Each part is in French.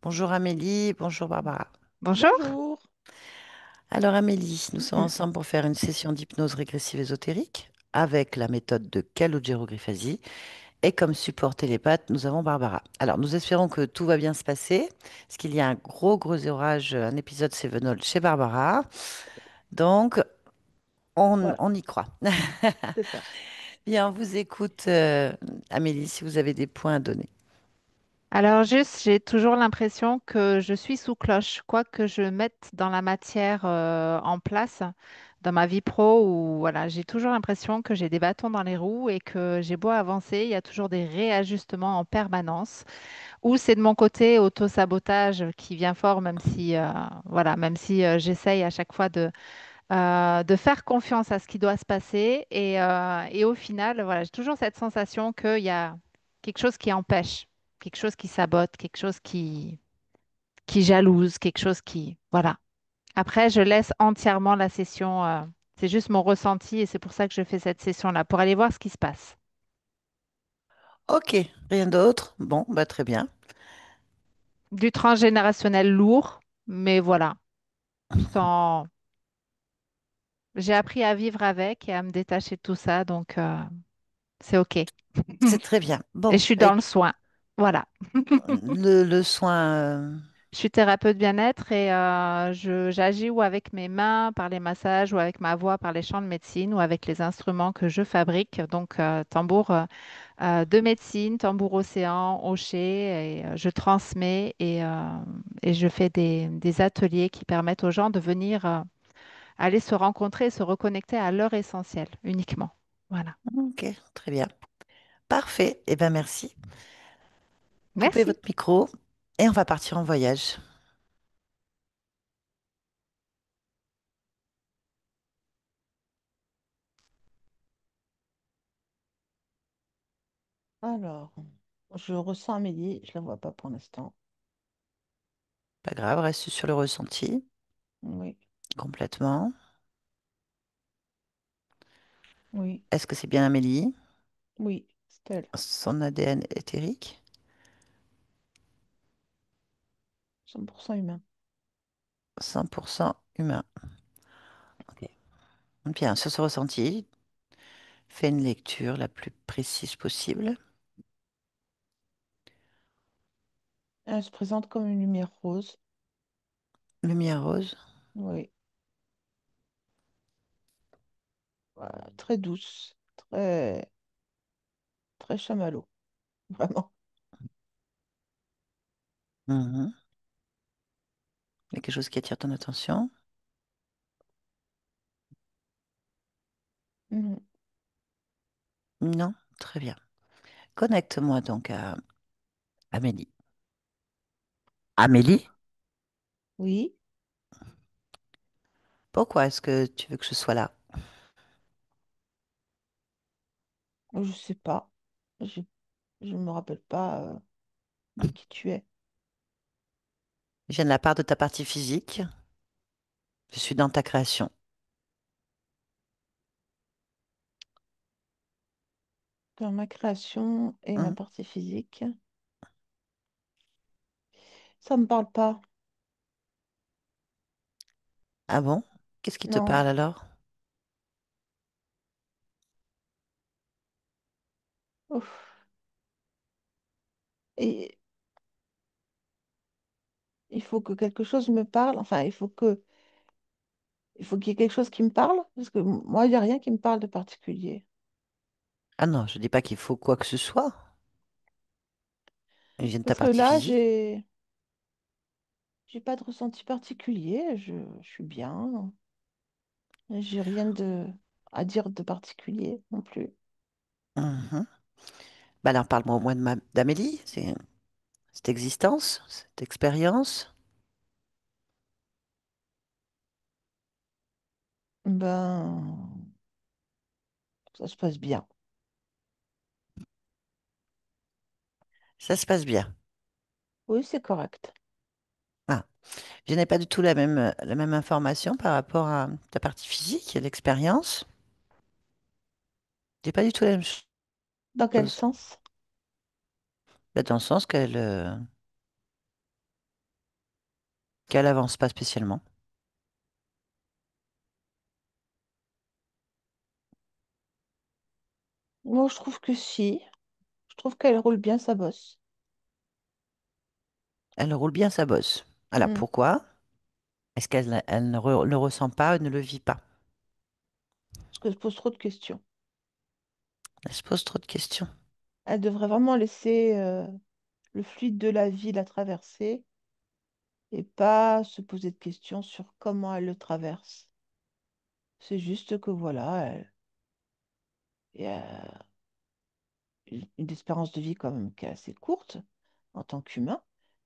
Bonjour Amélie, bonjour Barbara. Bonjour. Bonjour. Alors Amélie, nous sommes ensemble pour faire une session d'hypnose régressive ésotérique avec la méthode de Calogero Grifasi et comme support télépathe, nous avons Barbara. Alors nous espérons que tout va bien se passer parce qu'il y a un gros orage, un épisode Sévenol chez Barbara. Donc on, Voilà, on y croit. c'est ça. Bien, on vous écoute Amélie si vous avez des points à donner. Alors juste, j'ai toujours l'impression que je suis sous cloche, quoi que je mette dans la matière en place dans ma vie pro, ou voilà, j'ai toujours l'impression que j'ai des bâtons dans les roues et que j'ai beau avancer, il y a toujours des réajustements en permanence. Ou c'est de mon côté auto-sabotage qui vient fort, même si voilà, même si j'essaye à chaque fois de faire confiance à ce qui doit se passer. Et au final, voilà, j'ai toujours cette sensation qu'il y a quelque chose qui empêche, quelque chose qui sabote, quelque chose qui jalouse, quelque chose qui... Voilà. Après, je laisse entièrement la session. C'est juste mon ressenti et c'est pour ça que je fais cette session-là, pour aller voir ce qui se passe. Ok, rien d'autre? Bon, bah très bien. Du transgénérationnel lourd, mais voilà, sans... J'ai appris à vivre avec et à me détacher de tout ça, donc c'est OK. Et C'est très bien. je Bon, suis bah, dans le soin. Voilà. le soin. Je suis thérapeute bien-être et j'agis ou avec mes mains par les massages ou avec ma voix par les chants de médecine ou avec les instruments que je fabrique. Donc, tambour de médecine, tambour océan, hocher, et je transmets et je fais des ateliers qui permettent aux gens de venir aller se rencontrer et se reconnecter à leur essentiel uniquement. Voilà. Ok, très bien. Parfait. Eh bien, merci. Coupez Merci. votre micro et on va partir en voyage. Alors, je ressens Amélie, je la vois pas pour l'instant. Pas grave, reste sur le ressenti Oui, complètement. oui, Est-ce que c'est bien Amélie? oui, c'est elle. Son ADN éthérique? 100% humain. 100% humain. Ok. Bien, sur ce ressenti, fais une lecture la plus précise possible. Elle se présente comme une lumière rose. Lumière rose. Oui, voilà, très douce, très, très chamallow, vraiment. Mhm. Il y a quelque chose qui attire ton attention? Mhm. Non? Très bien. Connecte-moi donc à Amélie. Amélie? Oui, Pourquoi est-ce que tu veux que je sois là? je sais pas. Je, je me rappelle pas de qui tu es. Je viens de la part de ta partie physique. Je suis dans ta création. Dans ma création et ma Hmm. partie physique, ça me parle pas. Ah bon? Qu'est-ce qui te Non. parle alors? Ouf. Et il faut que quelque chose me parle. Enfin, il faut qu'il y ait quelque chose qui me parle, parce que moi, il n'y a rien qui me parle de particulier. Ah non, je dis pas qu'il faut quoi que ce soit. Je viens de ta Parce que partie là, physique. j'ai pas de ressenti particulier, je suis bien, j'ai rien à dire de particulier non plus. Mhm. Bah alors parle-moi au moins d'Amélie, cette existence, cette expérience. Ben, ça se passe bien. Ça se passe bien. Oui, c'est correct. Ah, je n'ai pas du tout la même information par rapport à ta partie physique et l'expérience. J'ai pas du tout la même Dans quel chose. sens? Bah, dans le sens qu'elle qu'elle avance pas spécialement. Moi, je trouve que si. Je trouve qu'elle roule bien sa bosse. Elle roule bien sa bosse. Alors Hmm. pourquoi? Est-ce qu'elle ne le ressent pas, ne le vit pas? Parce que je pose trop de questions. Elle se pose trop de questions. Elle devrait vraiment laisser le fluide de la vie la traverser et pas se poser de questions sur comment elle le traverse. C'est juste que voilà, il y a une espérance de vie quand même qui est assez courte en tant qu'humain.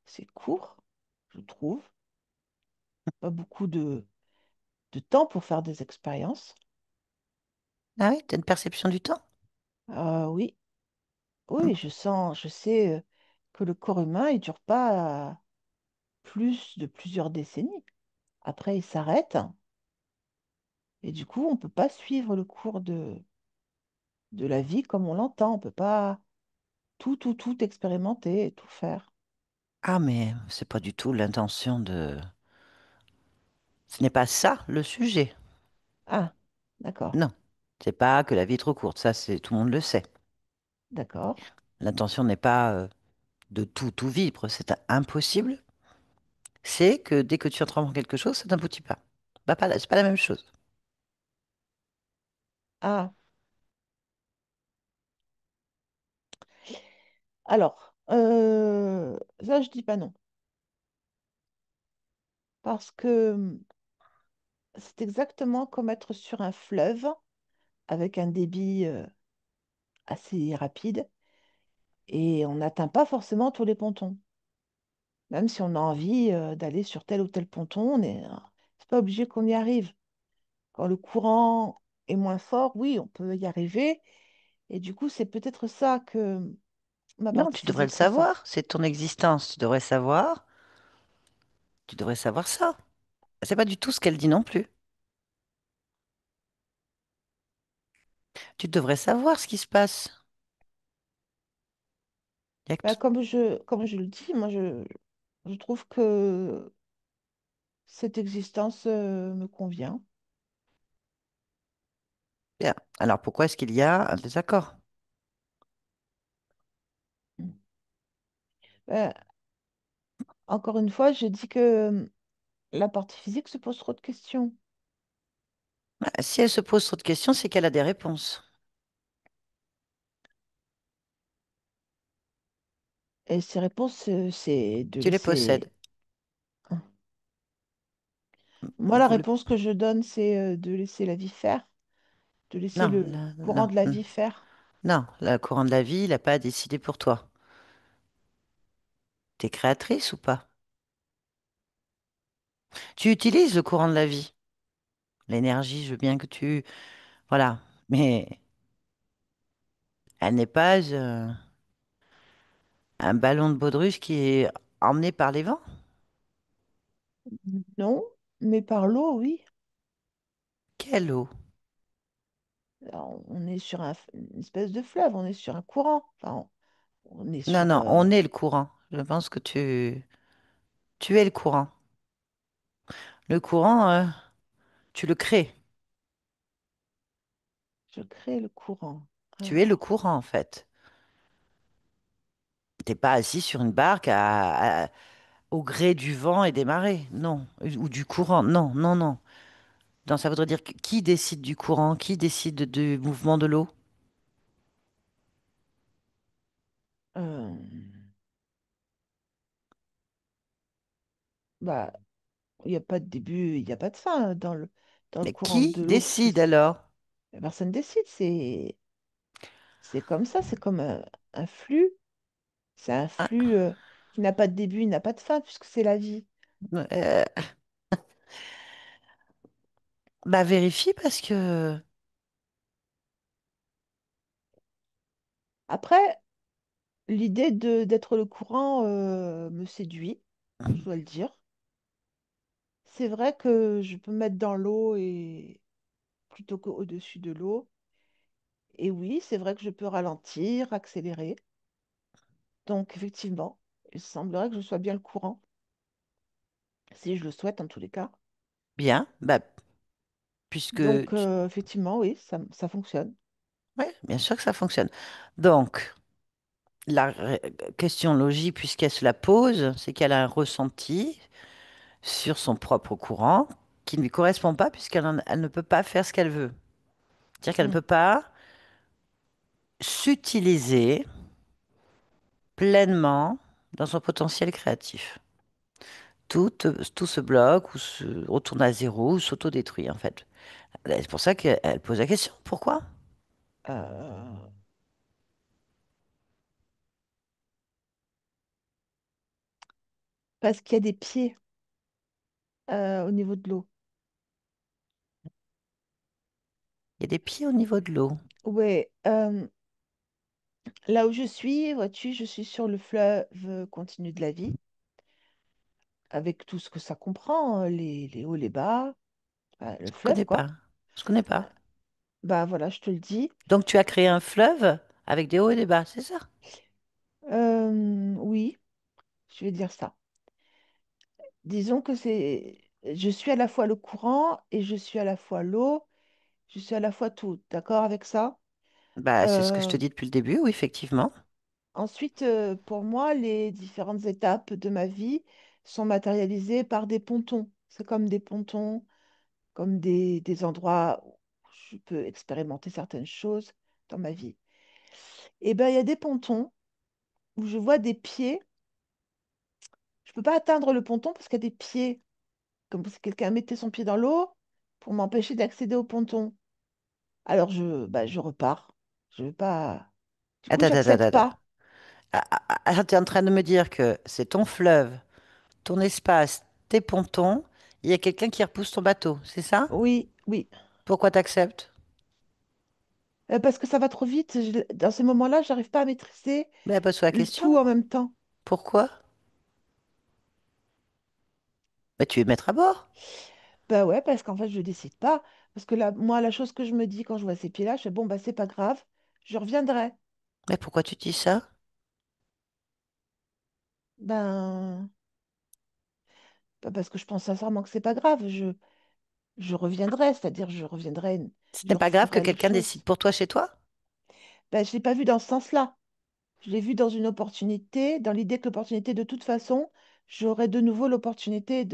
C'est court, je trouve. Pas beaucoup de temps pour faire des expériences. Ah oui, t'as une perception du temps? Oui, Hmm. oui, je sais que le corps humain, il dure pas plus de plusieurs décennies. Après, il s'arrête et du coup, on peut pas suivre le cours de la vie comme on l'entend. On peut pas tout expérimenter et tout faire. Ah mais c'est pas du tout l'intention de... Ce n'est pas ça le sujet. Ah, d'accord, Non. C'est pas que la vie est trop courte, ça c'est tout le monde le sait. d'accord. L'intention n'est pas de tout vivre, c'est impossible. C'est que dès que tu entreprends quelque chose, c'est un petit pas. Bah, pas, c'est pas la même chose. Alors, ça, je dis pas non. Parce que c'est exactement comme être sur un fleuve avec un débit assez rapide et on n'atteint pas forcément tous les pontons. Même si on a envie d'aller sur tel ou tel ponton, c'est pas obligé qu'on y arrive. Quand le courant est moins fort, oui, on peut y arriver. Et du coup, c'est peut-être ça que ma Non, partie tu devrais le physique ressent. savoir. C'est ton existence. Tu devrais savoir. Tu devrais savoir ça. C'est pas du tout ce qu'elle dit non plus. Tu devrais savoir ce qui se passe. Y a que Bah, comme je le dis, je trouve que cette existence me convient. Bien. Alors pourquoi est-ce qu'il y a un désaccord? Euh, Encore une fois, je dis que la partie physique se pose trop de questions. Bah, si elle se pose trop de questions, c'est qu'elle a des réponses. Et ces réponses, c'est de Tu les laisser... possèdes. Moi, la Vous le... réponse que je donne, c'est de laisser la vie faire, de laisser Non, le courant de la vie faire. non, le courant de la vie, il n'a pas à décider pour toi. T'es créatrice ou pas? Tu utilises le courant de la vie. L'énergie, je veux bien que tu... Voilà. Mais elle n'est pas un ballon de baudruche qui est emmené par les vents. Non, mais par l'eau, oui. Quelle eau? Alors, on est sur une espèce de fleuve, on est sur un courant. Enfin, on est Non, sur... non, on est le courant. Je pense que tu es le courant. Le courant, tu le crées. Je crée le courant. Tu es le Alors, courant, en fait. T'es pas assis sur une barque au gré du vent et des marées. Non. Ou du courant. Non, non, non. Non, ça voudrait dire que qui décide du courant? Qui décide du mouvement de l'eau? euh, bah, il n'y a pas de début, il n'y a pas de fin dans le Mais courant qui de l'eau, puisque décide alors? personne décide. C'est comme ça, c'est comme un flux. C'est un Ah, flux qui n'a pas de début, il n'a pas de fin, puisque c'est la vie. euh, bah vérifie parce que Après, l'idée d'être le courant me séduit, je dois le dire. C'est vrai que je peux me mettre dans l'eau et plutôt qu'au-dessus de l'eau. Et oui, c'est vrai que je peux ralentir, accélérer. Donc, effectivement, il semblerait que je sois bien le courant. si je le souhaite en tous les cas. Bien, bah, puisque... Donc, effectivement, oui, ça fonctionne. Oui, bien sûr que ça fonctionne. Donc, la question logique, puisqu'elle se la pose, c'est qu'elle a un ressenti sur son propre courant qui ne lui correspond pas elle ne peut pas faire ce qu'elle veut. C'est-à-dire qu'elle ne Mm. peut pas s'utiliser pleinement dans son potentiel créatif. Tout se bloque ou se retourne à zéro ou s'autodétruit en fait. C'est pour ça qu'elle pose la question. Pourquoi? Euh, Parce qu'il y a des pieds au niveau de l'eau. Il y a des pieds au niveau de l'eau. Ouais, là où je suis, vois-tu, je suis sur le fleuve continu de la vie, avec tout ce que ça comprend, hein, les hauts, les bas, le Je fleuve, connais quoi. pas. Je connais Euh, pas. Bah voilà, je te le dis. Donc tu as créé un fleuve avec des hauts et des bas, c'est ça? Oui, je vais dire ça. Disons que je suis à la fois le courant et je suis à la fois l'eau, je suis à la fois tout. D'accord avec ça? Bah, c'est ce que je te Euh, dis depuis le début, oui, effectivement. Ensuite, pour moi, les différentes étapes de ma vie sont matérialisées par des pontons. C'est comme des pontons, comme des endroits où je peux expérimenter certaines choses dans ma vie. Et bien, il y a des pontons où je vois des pieds. Je ne peux pas atteindre le ponton parce qu'il y a des pieds, comme si quelqu'un mettait son pied dans l'eau pour m'empêcher d'accéder au ponton. Alors, je repars. Je veux pas. Du coup, Attends, attends, attends, j'accède attends. pas. Tu es en train de me dire que c'est ton fleuve, ton espace, tes pontons, il y a quelqu'un qui repousse ton bateau, c'est ça? Oui, oui. Pourquoi t'acceptes? Parce que ça va trop vite. Dans ces moments-là, j'arrive pas à maîtriser Mais pose-toi la le question. tout en même temps. Pourquoi? Bah, tu es maître à bord. Bah ouais, parce qu'en fait, je décide pas. Parce que là, moi, la chose que je me dis quand je vois ces pieds-là, je fais bon, bah c'est pas grave, je reviendrai. Mais pourquoi tu dis ça? Ben, pas parce que je pense sincèrement que c'est pas grave. Je reviendrai, c'est-à-dire je reviendrai, Ce je n'est pas grave que referai les quelqu'un décide choses. pour toi chez toi? Ben, je l'ai pas vu dans ce sens-là. Je l'ai vu dans une opportunité, dans l'idée que l'opportunité, de toute façon, j'aurai de nouveau l'opportunité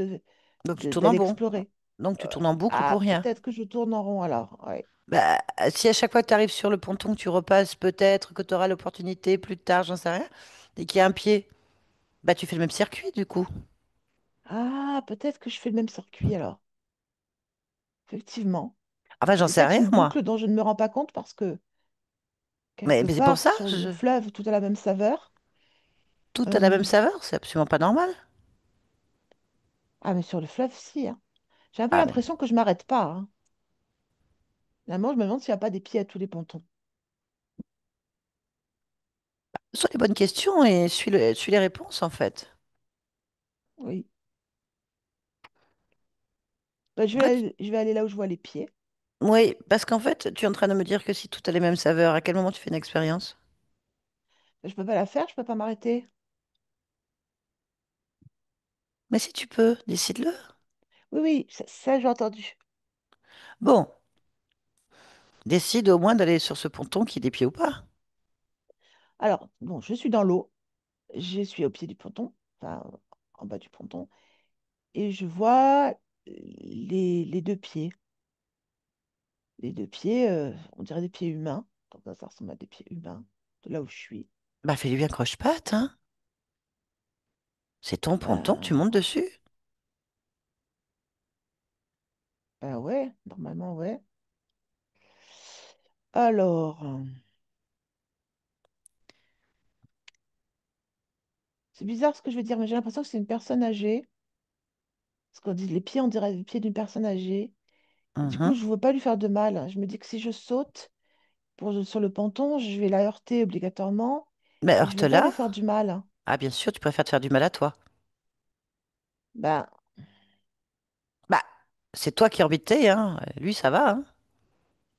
Donc tu tournes en d'aller boucle. explorer. Donc tu tournes en boucle pour Ah, rien. peut-être que je tourne en rond alors. Ouais. Bah, si à chaque fois que tu arrives sur le ponton, que tu repasses, peut-être que tu auras l'opportunité plus tard, j'en sais rien, et qu'il y a un pied, bah tu fais le même circuit du coup. Ah, peut-être que je fais le même circuit alors. Effectivement. Enfin, j'en C'est sais peut-être rien, une moi. boucle dont je ne me rends pas compte parce que quelque Mais c'est pour part ça, sur le fleuve, tout a la même saveur. tout a la même Euh, saveur, c'est absolument pas normal. Ah, mais sur le fleuve, si, hein. J'ai un peu Ah, mais l'impression que je m'arrête pas, hein. Finalement, je me demande s'il n'y a pas des pieds à tous les pontons. ce sont les bonnes questions et suis les réponses en fait. Oui. Bah, En fait, je vais aller là où je vois les pieds. oui, parce qu'en fait, tu es en train de me dire que si tout a les mêmes saveurs, à quel moment tu fais une expérience? Je peux pas la faire, je peux pas m'arrêter. Mais si tu peux, décide-le. Oui, oui, ça, j'ai entendu. Bon, décide au moins d'aller sur ce ponton qui est des pieds ou pas. Alors, bon, je suis dans l'eau. Je suis au pied du ponton, enfin, en bas du ponton. Et je vois les deux pieds. Les deux pieds, on dirait des pieds humains. Donc, ça ressemble à des pieds humains, de là où je suis. Bah fais-lui bien croche-patte, hein. C'est ton ponton, tu montes Ben, dessus. ben ouais, normalement, ouais. Alors, c'est bizarre ce que je veux dire, mais j'ai l'impression que c'est une personne âgée. Parce qu'on dit les pieds, on dirait les pieds d'une personne âgée. Et du coup, Mhm. je ne veux pas lui faire de mal. Je me dis que si je saute sur le ponton, je vais la heurter obligatoirement. Mais Et je veux pas heurte-la. lui faire du mal. Ah bien sûr, tu préfères te faire du mal à toi. Ben, Bah, c'est toi qui orbitais, hein. Lui, ça va, hein.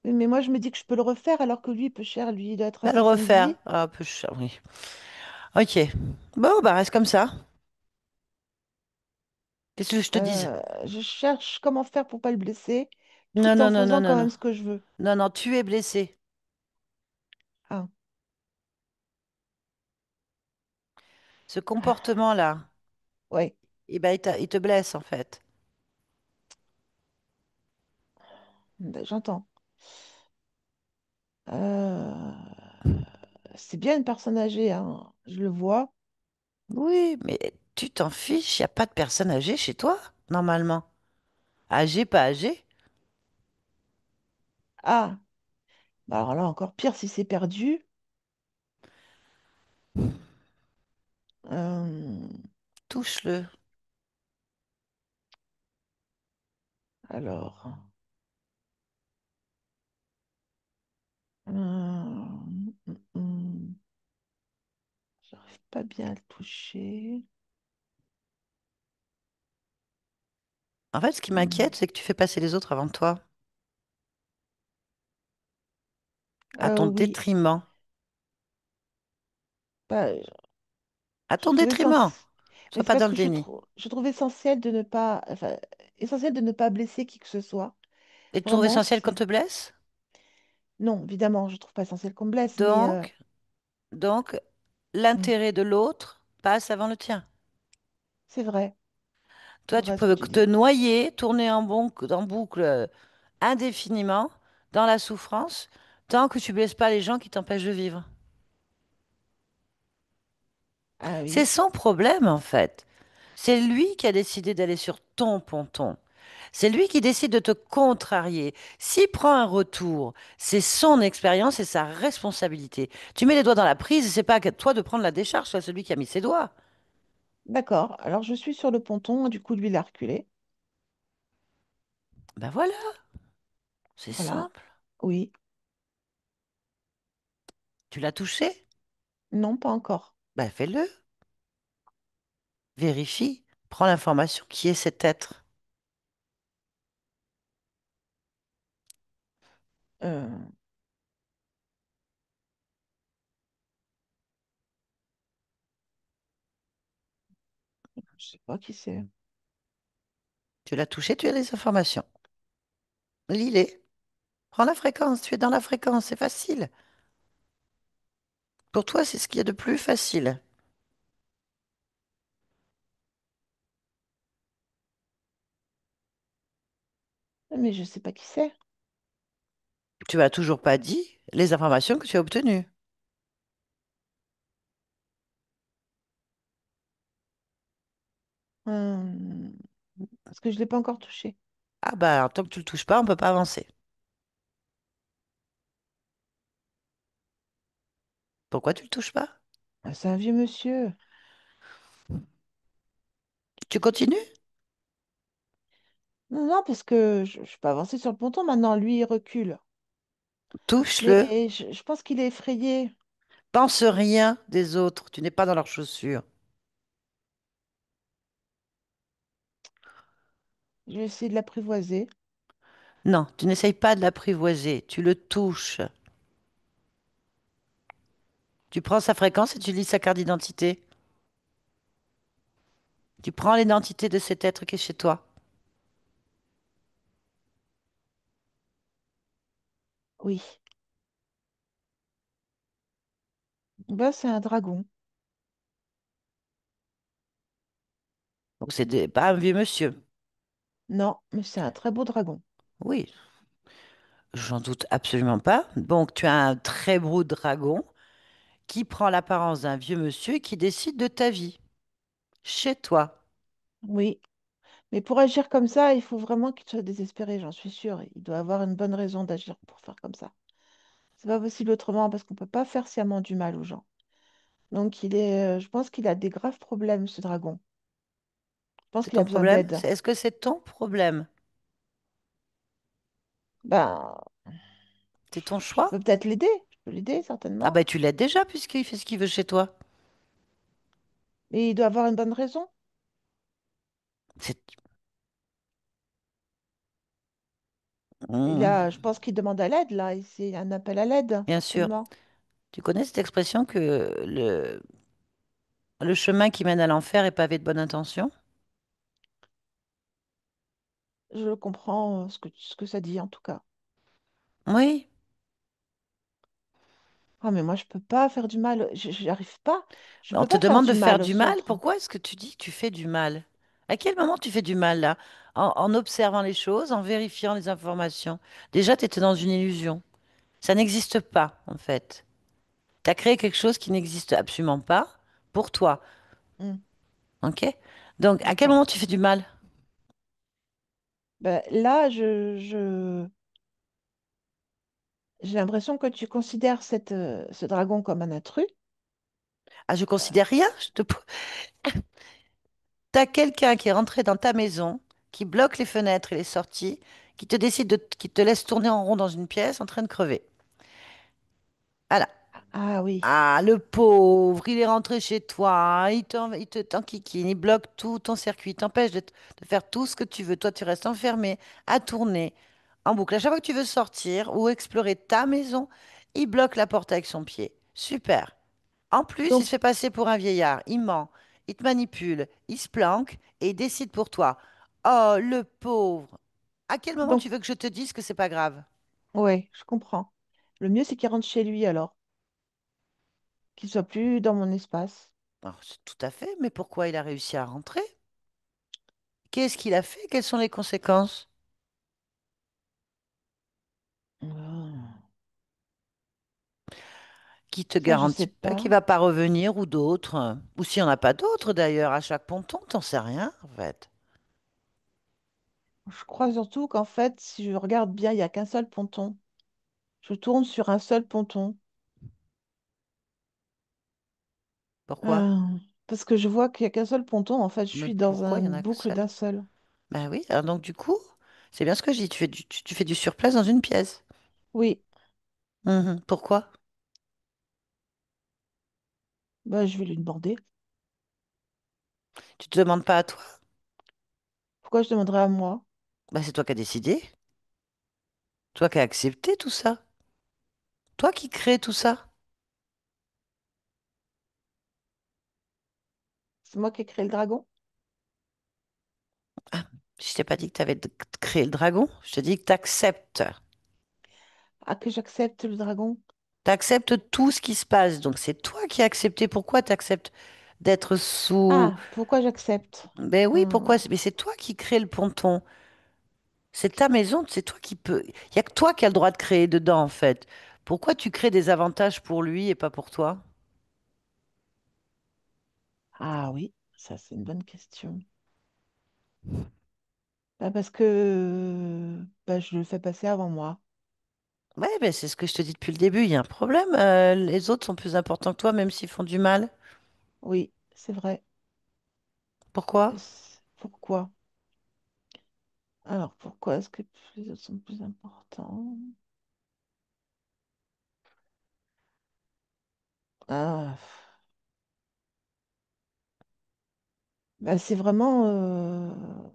oui, mais moi, je me dis que je peux le refaire alors que lui, peu cher, lui, il doit être à Bah, le sa fin de refaire. vie. Ah, peu cher, oui. Ok. Bon, bah reste comme ça. Qu'est-ce que je te dise? Je cherche comment faire pour pas le blesser, Non, tout en non, non, non, faisant non, quand non. même ce que je veux. Non, non, tu es blessé. Ah, Ce comportement-là, ouais, eh ben, il te blesse en fait. ben, j'entends. Euh, c'est bien une personne âgée, hein, je le vois. Oui, mais tu t'en fiches, il n'y a pas de personne âgée chez toi, normalement. Âgée, pas âgée. Ah, bah alors là, encore pire si c'est perdu. Euh, Touche-le. alors, j'arrive pas bien à le toucher. En fait, ce qui m'inquiète, Hum, c'est que tu fais passer les autres avant toi, à ton oui, détriment. bah, À je ton trouve détriment. mais Sois c'est pas parce dans le que déni. je trouve essentiel de ne pas, enfin, essentiel de ne pas blesser qui que ce soit. Et tu trouves Vraiment, essentiel qu'on c'est. te blesse? Non, évidemment, je trouve pas essentiel qu'on me blesse, mais Donc, hum, l'intérêt de l'autre passe avant le tien. c'est Toi, tu vrai ce que peux tu te dis. noyer, tourner en boucle indéfiniment dans la souffrance tant que tu blesses pas les gens qui t'empêchent de vivre. Ah C'est oui, son problème, en fait. C'est lui qui a décidé d'aller sur ton ponton. C'est lui qui décide de te contrarier. S'il prend un retour, c'est son expérience et sa responsabilité. Tu mets les doigts dans la prise, c'est pas à toi de prendre la décharge, c'est à celui qui a mis ses doigts. d'accord. Alors je suis sur le ponton, du coup lui il a reculé. Ben voilà, c'est Voilà. simple. Oui. Tu l'as touché? Non, pas encore. Ben fais-le. Vérifie. Prends l'information. Qui est cet être? Euh, je sais pas qui c'est. Tu l'as touché, tu as les informations. Lis-les. Prends la fréquence, tu es dans la fréquence, c'est facile. Pour toi, c'est ce qu'il y a de plus facile. Mais je sais pas qui c'est. Tu m'as toujours pas dit les informations que tu as obtenues. Euh, parce que je l'ai pas encore touché. Ah bah, tant que tu le touches pas, on peut pas avancer. Pourquoi tu le touches pas? Ah, c'est un vieux monsieur. Tu continues? Non, non, parce que je peux avancer sur le ponton maintenant. Lui, il recule. Touche-le. Mais je pense qu'il est effrayé. Pense rien des autres. Tu n'es pas dans leurs chaussures. Je vais essayer de l'apprivoiser. Non, tu n'essayes pas de l'apprivoiser. Tu le touches. Tu prends sa fréquence et tu lis sa carte d'identité. Tu prends l'identité de cet être qui est chez toi. Oui. Bah, c'est un dragon. Donc pas un vieux monsieur. Non, mais c'est un très beau dragon. Oui, j'en doute absolument pas. Donc tu as un très beau dragon qui prend l'apparence d'un vieux monsieur et qui décide de ta vie, chez toi. Oui. Mais pour agir comme ça, il faut vraiment qu'il soit désespéré, j'en suis sûre. Il doit avoir une bonne raison d'agir pour faire comme ça. C'est pas possible autrement parce qu'on peut pas faire sciemment du mal aux gens. Donc je pense qu'il a des graves problèmes, ce dragon. Je pense C'est qu'il a ton besoin problème? d'aide. Est-ce que c'est ton problème? Ben, C'est ton je choix? peux peut-être l'aider. Je peux l'aider Ah certainement. ben tu l'aides déjà puisqu'il fait ce qu'il veut chez toi. Mais il doit avoir une bonne raison. C'est... Je Hmm, pense qu'il demande à l'aide là. Et c'est un appel à l'aide, bien sûr. certainement. Tu connais cette expression que le chemin qui mène à l'enfer est pavé de bonnes intentions? je comprends ce que ça dit en tout cas. Oui. Ah, mais moi, je peux pas faire du mal. J'y arrive pas. Je On peux te pas faire demande de du faire mal du aux mal. autres. Pourquoi est-ce que tu dis que tu fais du mal? À quel moment tu fais du mal là? En observant les choses, en vérifiant les informations. Déjà, tu étais dans une illusion. Ça n'existe pas, en fait. Tu as créé quelque chose qui n'existe absolument pas pour toi. Hmm, OK? Donc, à quel d'accord. moment tu fais du mal? Ben, là, j'ai l'impression que tu considères ce dragon comme un intrus. Ah, je considère rien. T'as quelqu'un qui est rentré dans ta maison, qui bloque les fenêtres et les sorties, qui te laisse tourner en rond dans une pièce en train de crever. Voilà. Ah oui. Ah, le pauvre, il est rentré chez toi, il te t'enquiquine, il bloque tout ton circuit, il t'empêche de faire tout ce que tu veux. Toi, tu restes enfermé, à tourner en boucle. À chaque fois que tu veux sortir ou explorer ta maison, il bloque la porte avec son pied. Super. En plus, il se Donc, fait passer pour un vieillard. Il ment, il te manipule, il se planque et il décide pour toi. Oh, le pauvre. À quel moment donc, tu veux que je te dise que c'est pas grave? ouais, je comprends. Le mieux, c'est qu'il rentre chez lui alors, qu'il soit plus dans mon espace. Alors, c'est tout à fait, mais pourquoi il a réussi à rentrer? Qu'est-ce qu'il a fait? Quelles sont les conséquences? Ah, Qui te ça, je sais garantit pas qu'il pas. va pas revenir ou d'autres? Ou s'il n'y en a pas d'autres d'ailleurs à chaque ponton, t'en sais rien en fait. Je crois surtout qu'en fait, si je regarde bien, il n'y a qu'un seul ponton. Je tourne sur un seul ponton. Pourquoi? Ah, parce que je vois qu'il n'y a qu'un seul ponton. En fait, je Mais suis dans pourquoi il y en une a que boucle seul? d'un seul. Ben oui, alors donc du coup, c'est bien ce que je dis, tu fais du surplace dans une pièce. Oui, Mhm. Pourquoi? bah, je vais lui demander. Tu te demandes pas à toi? Pourquoi je demanderais à moi? Ben c'est toi qui as décidé, toi qui as accepté tout ça, toi qui crée tout ça. C'est moi qui ai créé le dragon? Ah, je t'ai pas dit que tu avais créé le dragon, je te dis que tu acceptes. Ah, que j'accepte le dragon? Tu acceptes tout ce qui se passe, donc c'est toi qui as accepté. Pourquoi tu acceptes d'être sous... Ah, pourquoi j'accepte? Ben oui, Hmm. pourquoi? Mais c'est toi qui crée le ponton. C'est ta maison, c'est toi qui peux. Il y a que toi qui as le droit de créer dedans, en fait. Pourquoi tu crées des avantages pour lui et pas pour toi? Ah oui, ça c'est une bonne question. Bah, parce que bah, je le fais passer avant moi. Ouais, ben c'est ce que je te dis depuis le début. Il y a un problème. Les autres sont plus importants que toi, même s'ils font du mal. Oui, c'est vrai. Pourquoi? Pourquoi? Alors, pourquoi est-ce que les autres sont plus importants? Ah, bah, c'est vraiment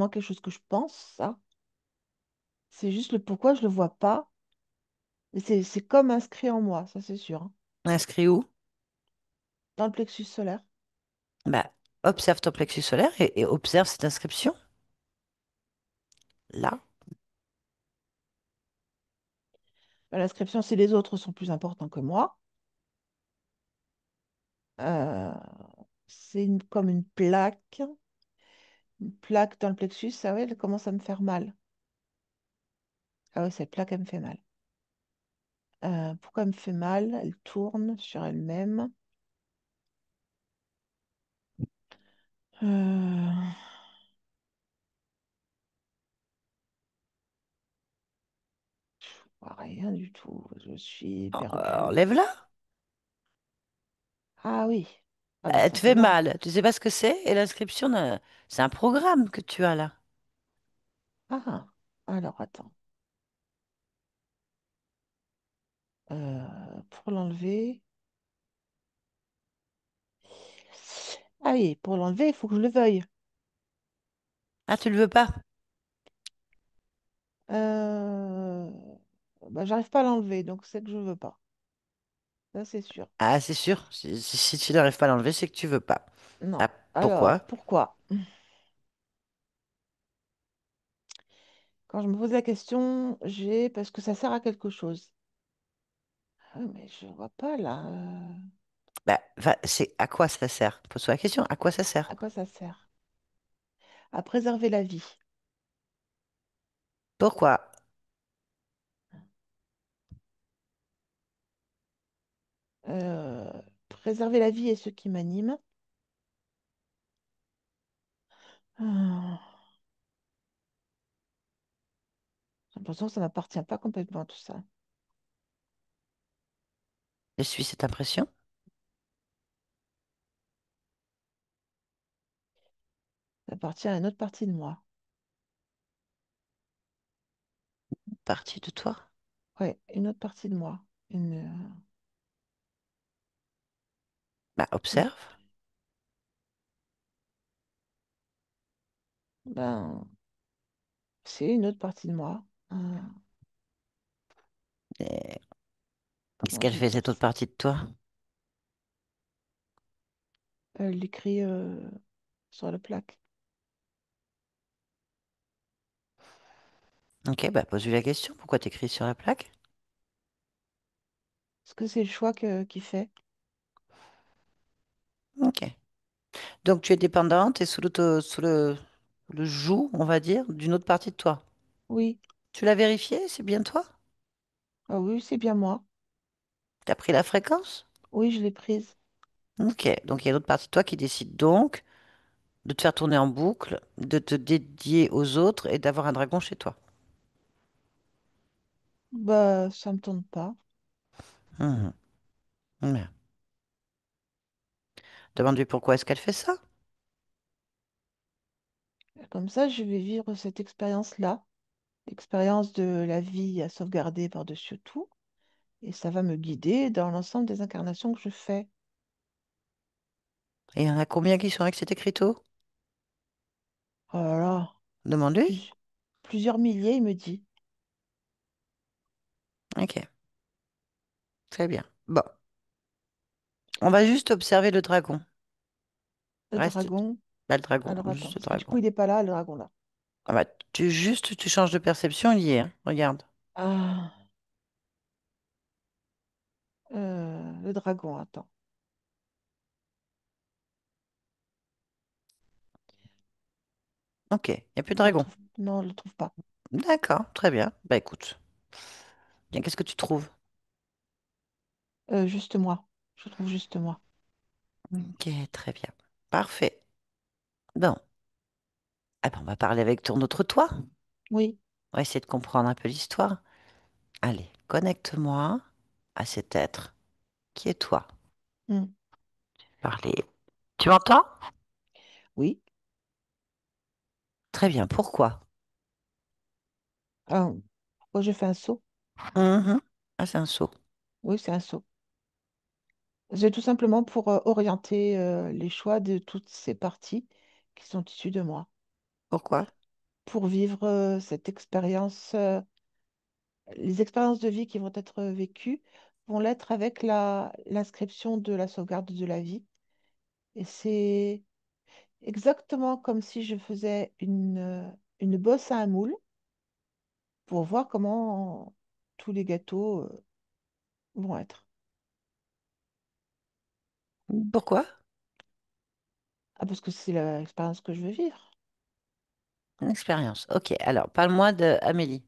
quelque chose que je pense, ça. C'est juste le pourquoi je le vois pas. Mais c'est comme inscrit en moi, ça c'est sûr, hein. Inscrit où? Dans le plexus solaire. Bah, observe ton plexus solaire et observe cette inscription. Là. Bah, l'inscription, c'est les autres sont plus importants que moi. Euh, c'est comme une plaque dans le plexus, ça, ouais, elle commence à me faire mal. Ah ouais, cette plaque, elle me fait mal. Pourquoi elle me fait mal? Elle tourne sur elle-même. Euh, je vois rien du tout. Je suis perdue. Enlève-la. Ah oui. Ah bah Elle ça, te ça fait va. mal. Tu sais pas ce que c'est? Et l'inscription, c'est un programme que tu as là. Ah, alors attends. Pour l'enlever. Ah oui, pour l'enlever, il faut que je le veuille. Ah, tu le veux pas? Euh, Bah, j'arrive pas à l'enlever, donc c'est que je veux pas. Ça, c'est sûr. Ah, c'est sûr. Si tu n'arrives pas à l'enlever, c'est que tu veux pas. Non. Ah, Alors, pourquoi? pourquoi? Quand je me pose la question, j'ai parce que ça sert à quelque chose. Ah, mais je vois pas là. Bah, c'est à quoi ça sert? Pose-toi la question, à quoi ça sert? À quoi ça sert? À préserver la vie. Pourquoi? Euh, Préserver la vie est ce qui m'anime. Ah, j'ai l'impression que ça m'appartient pas complètement tout ça. Je suis cette impression, Ça appartient à une autre partie de moi. partie de toi. Ouais, une autre partie de moi. Bah, Une- observe. Ben, c'est une autre partie de moi. Et qu'est-ce Comment qu'elle je vais fait, dire cette autre ça? partie de toi? Elle l'écrit sur la plaque. Ok, bah, pose-lui la question. Pourquoi t'écris sur la plaque? Est-ce que c'est le choix qu'il fait? Ok. Donc, tu es dépendante et sous le joug, on va dire, d'une autre partie de toi. Oui. Tu l'as vérifié? C'est bien toi? Ah oui, c'est bien moi. T'as pris la fréquence? Oui, je l'ai prise. Ok. Donc, il y a une autre partie de toi qui décide donc de te faire tourner en boucle, de te dédier aux autres et d'avoir un dragon chez toi. Bah, ça me tourne pas. Mhm. Ouais. Demande-lui pourquoi est-ce qu'elle fait ça? Comme ça, je vais vivre cette expérience-là, l'expérience de la vie à sauvegarder par-dessus tout, et ça va me guider dans l'ensemble des incarnations que je fais. Et il y en a combien qui sont avec cet écriteau? Oh là là, Demande-lui. plusieurs milliers, il me dit. Ok, très bien. Bon, on va juste observer le dragon. Le Reste, dragon. bah, le dragon, Alors attends, juste le parce que du dragon. coup, il n'est pas là, le dragon là. Ah bah, tu changes de perception, il y est, hein. Regarde. Ah, le dragon, attends. Ok, il n'y a plus de Je le dragon. trouve. Non, je le trouve pas. D'accord, très bien. Bah écoute, bien, qu'est-ce que tu trouves? Juste moi. Je trouve juste moi. Ok, très bien. Parfait. Bon, ah ben, on va parler avec ton autre toi. Oui. On va essayer de comprendre un peu l'histoire. Allez, connecte-moi à cet être qui est toi. Hmm. Parler. Tu m'entends? Oui. Très bien, pourquoi? Ah, pourquoi j'ai fait un saut? Mhm. Ah, c'est un saut. Oui, c'est un saut. C'est tout simplement pour orienter les choix de toutes ces parties qui sont issues de moi, Pourquoi? pour vivre cette expérience, les expériences de vie qui vont être vécues vont l'être avec l'inscription de la sauvegarde de la vie. Et c'est exactement comme si je faisais une bosse à un moule pour voir comment tous les gâteaux vont être. Pourquoi? Ah, parce que c'est l'expérience que je veux vivre. Une expérience. Ok, alors parle-moi de Amélie.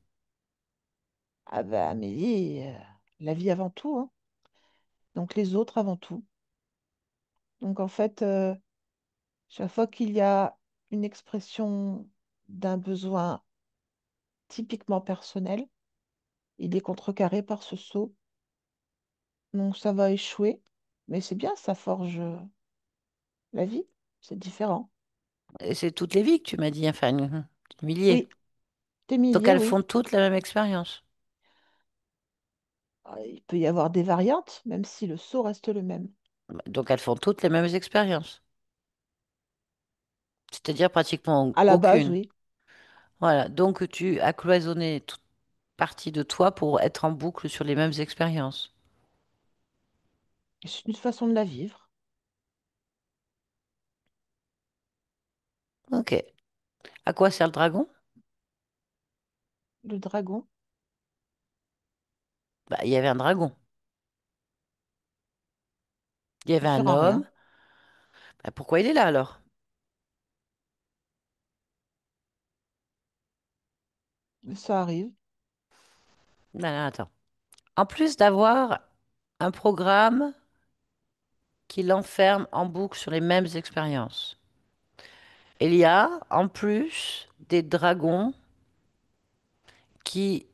Ah bah Amélie, la vie avant tout, hein. Donc les autres avant tout. Donc en fait, chaque fois qu'il y a une expression d'un besoin typiquement personnel, il est contrecarré par ce saut. Donc ça va échouer. Mais c'est bien, ça forge la vie. C'est différent. Et c'est toutes les vies que tu m'as dit, enfin, des milliers. Oui, des Donc milliers, elles oui. font toutes la même expérience. Il peut y avoir des variantes, même si le saut reste le même. Donc elles font toutes les mêmes expériences. C'est-à-dire pratiquement À la base, aucune. oui. Voilà, donc tu as cloisonné toute partie de toi pour être en boucle sur les mêmes expériences. C'est une façon de la vivre. Ok. À quoi sert le dragon? Le dragon, Bah, il y avait un dragon. Il y avait sur un un rien. homme. Bah, pourquoi il est là alors? Ça arrive. Non, non, attends. En plus d'avoir un programme qui l'enferme en boucle sur les mêmes expériences, il y a en plus des dragons qui,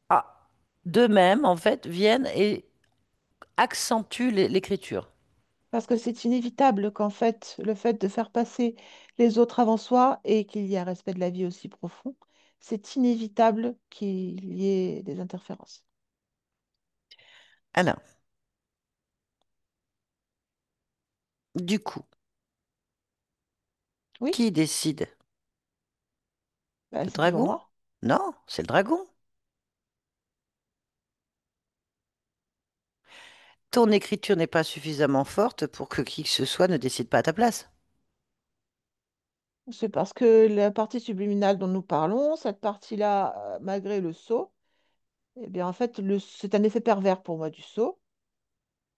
ah, d'eux-mêmes, en fait, viennent et accentuent l'écriture. Parce que c'est inévitable qu'en fait, le fait de faire passer les autres avant soi et qu'il y ait un respect de la vie aussi profond, c'est inévitable qu'il y ait des interférences. Alors, du coup, Oui, qui décide? bah, Le c'est toujours dragon? moi. Non, c'est le dragon. Ton écriture n'est pas suffisamment forte pour que qui que ce soit ne décide pas à ta place. C'est parce que la partie subliminale dont nous parlons, cette partie-là, malgré le saut, eh bien, en fait, c'est un effet pervers pour moi du saut,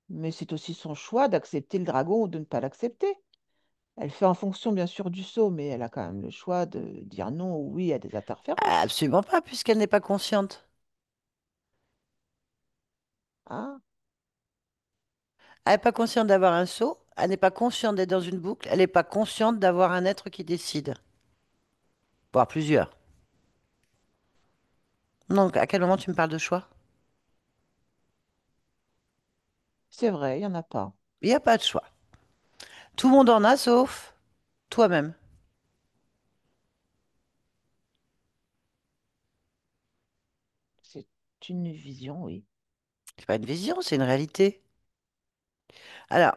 mais c'est aussi son choix d'accepter le dragon ou de ne pas l'accepter. Elle fait en fonction, bien sûr, du saut, mais elle a quand même le choix de dire non ou oui à des interférences. Absolument pas, puisqu'elle n'est pas consciente. Ah, Elle n'est pas consciente d'avoir un sceau, elle n'est pas consciente d'être dans une boucle, elle n'est pas consciente d'avoir un être qui décide, voire plusieurs. Donc, à quel moment tu me parles de choix? c'est vrai, il n'y en a pas. Il n'y a pas de choix. Tout le monde en a, sauf toi-même. C'est une vision, oui. C'est pas une vision, c'est une réalité. Alors,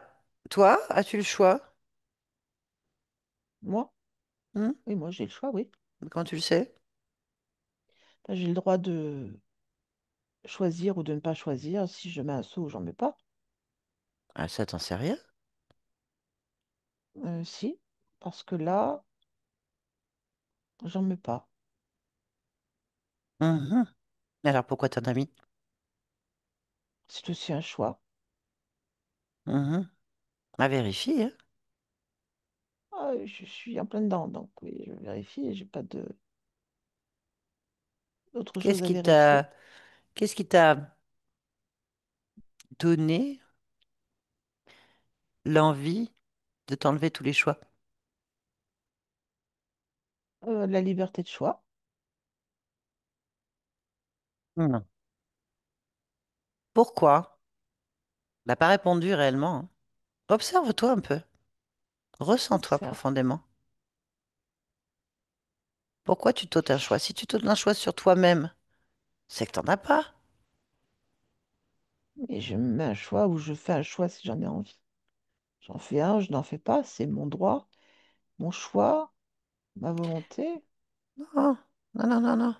toi, as-tu le choix? Moi, Hmm. oui, moi, j'ai le choix, oui. Quand tu le sais? Ben, j'ai le droit de choisir ou de ne pas choisir si je mets un saut ou j'en mets pas. Ah, ça, t'en sais rien. Si, parce que là, j'en mets pas. Mhm. Alors, pourquoi t'en as mis? C'est aussi un choix. Mhm. À vérifier, hein. Ah, je suis en plein dedans, donc oui, je vérifie et j'ai pas d'autre Qu'est-ce chose à qui vérifier. t'a, qu'est-ce qui t'a donné l'envie de t'enlever tous les choix? La liberté de choix. Non. Pourquoi? Bah, pas répondu réellement, hein. Observe-toi un peu. Ressens-toi J'observe. profondément. Pourquoi tu t'ôtes un choix? Si tu t'ôtes un choix sur toi-même, c'est que t'en as pas. Et je mets un choix ou je fais un choix si j'en ai envie. J'en fais un, je n'en fais pas, c'est mon droit, mon choix, ma volonté. Non, non, non, non, non.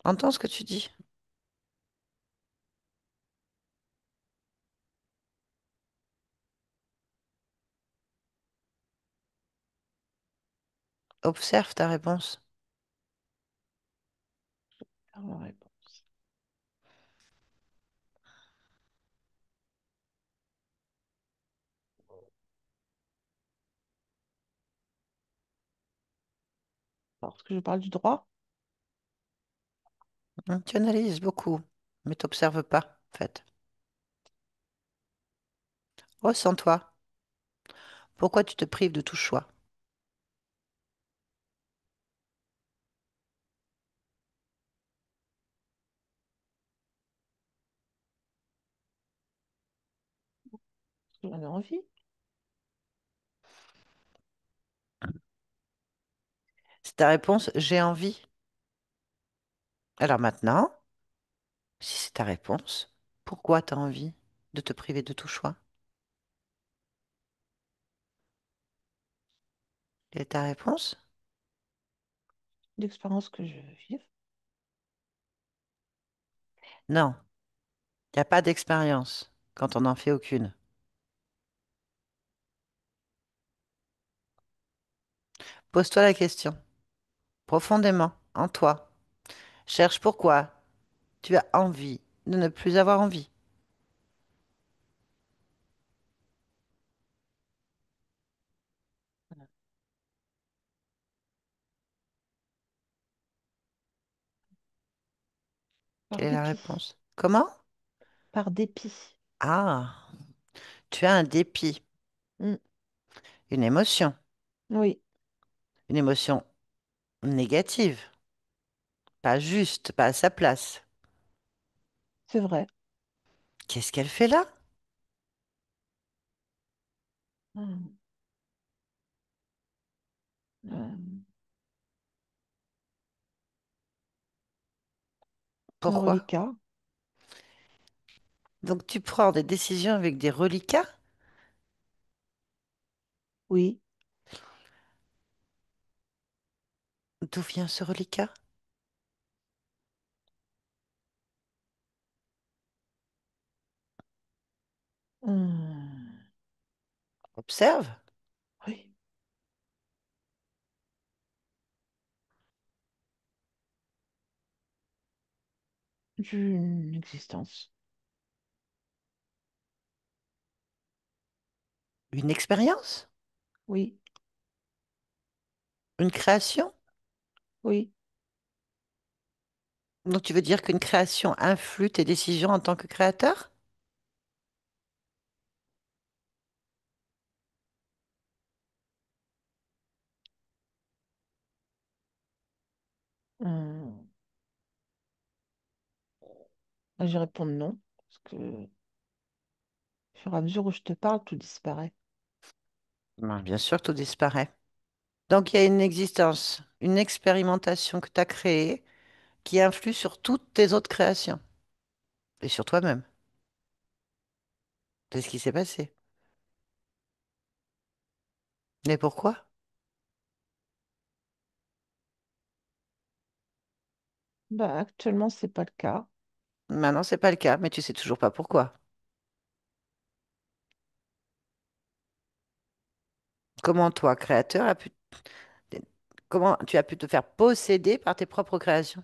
Entends ce que tu dis. Observe ta réponse. Faire ma réponse. Parce que je parle du droit, Tu analyses beaucoup, mais t'observes pas, en fait. Ressens-toi. Pourquoi tu te prives de tout choix? parce que j'en ai envie. C'est ta réponse, j'ai envie. Alors maintenant, si c'est ta réponse, pourquoi tu as envie de te priver de tout choix? Quelle est ta réponse? L'expérience que je veux vivre. Non, il n'y a pas d'expérience quand on n'en fait aucune. Pose-toi la question. profondément en toi. Cherche pourquoi tu as envie de ne plus avoir envie. Par Quelle est la dépit. réponse? Comment? Par dépit. Ah, tu as un dépit, Mm. une Oui, émotion négative, pas juste, pas à sa place. c'est vrai. Qu'est-ce qu'elle fait là? Mm. Euh, un Pourquoi? reliquat. Donc tu prends des décisions avec des reliquats? Oui. D'où vient ce reliquat? Hmm. Observe. Oui. D'une existence. Une expérience? Oui. Une création? Oui. Donc tu veux dire qu'une création influe tes décisions en tant que créateur? Hmm. Je vais répondre non. Parce que au fur et à mesure où je te parle, tout disparaît. Ben, bien sûr, tout disparaît. Donc il y a une existence, une expérimentation que tu as créée qui influe sur toutes tes autres créations et sur toi-même. C'est ce qui s'est passé. Mais pourquoi? Bah, actuellement, c'est pas le cas. Maintenant, c'est pas le cas, mais tu sais toujours pas pourquoi. Comment toi, créateur, comment tu as pu te faire posséder par tes propres créations?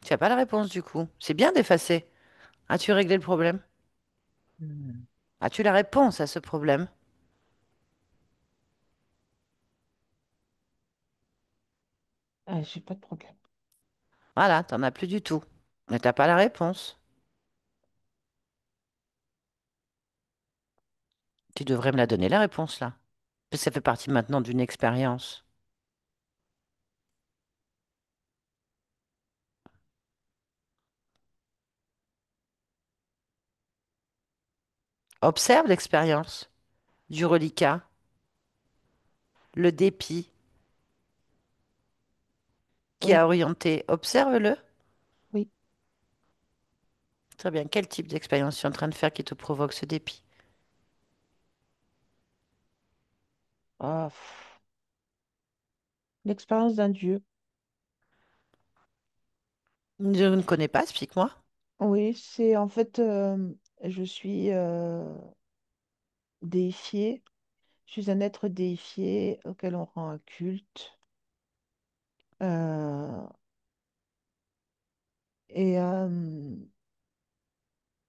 Tu n'as pas la réponse du coup. C'est bien d'effacer. As-tu réglé le problème? Hmm. As-tu la réponse à ce problème? J'ai pas de problème. Voilà, t'en as plus du tout. Mais t'as pas la réponse. Tu devrais me la donner, la réponse là. Parce que ça fait partie maintenant d'une expérience. Observe l'expérience du reliquat, le dépit qui a Oui. orienté. Observe-le. Oui. Très bien. Quel type d'expérience tu es en train de faire qui te provoque ce dépit? Ah, l'expérience d'un dieu. Je ne connais pas, explique-moi. Oui, c'est en fait, je suis déifiée. Je suis un être déifié auquel on rend un culte. Euh, et en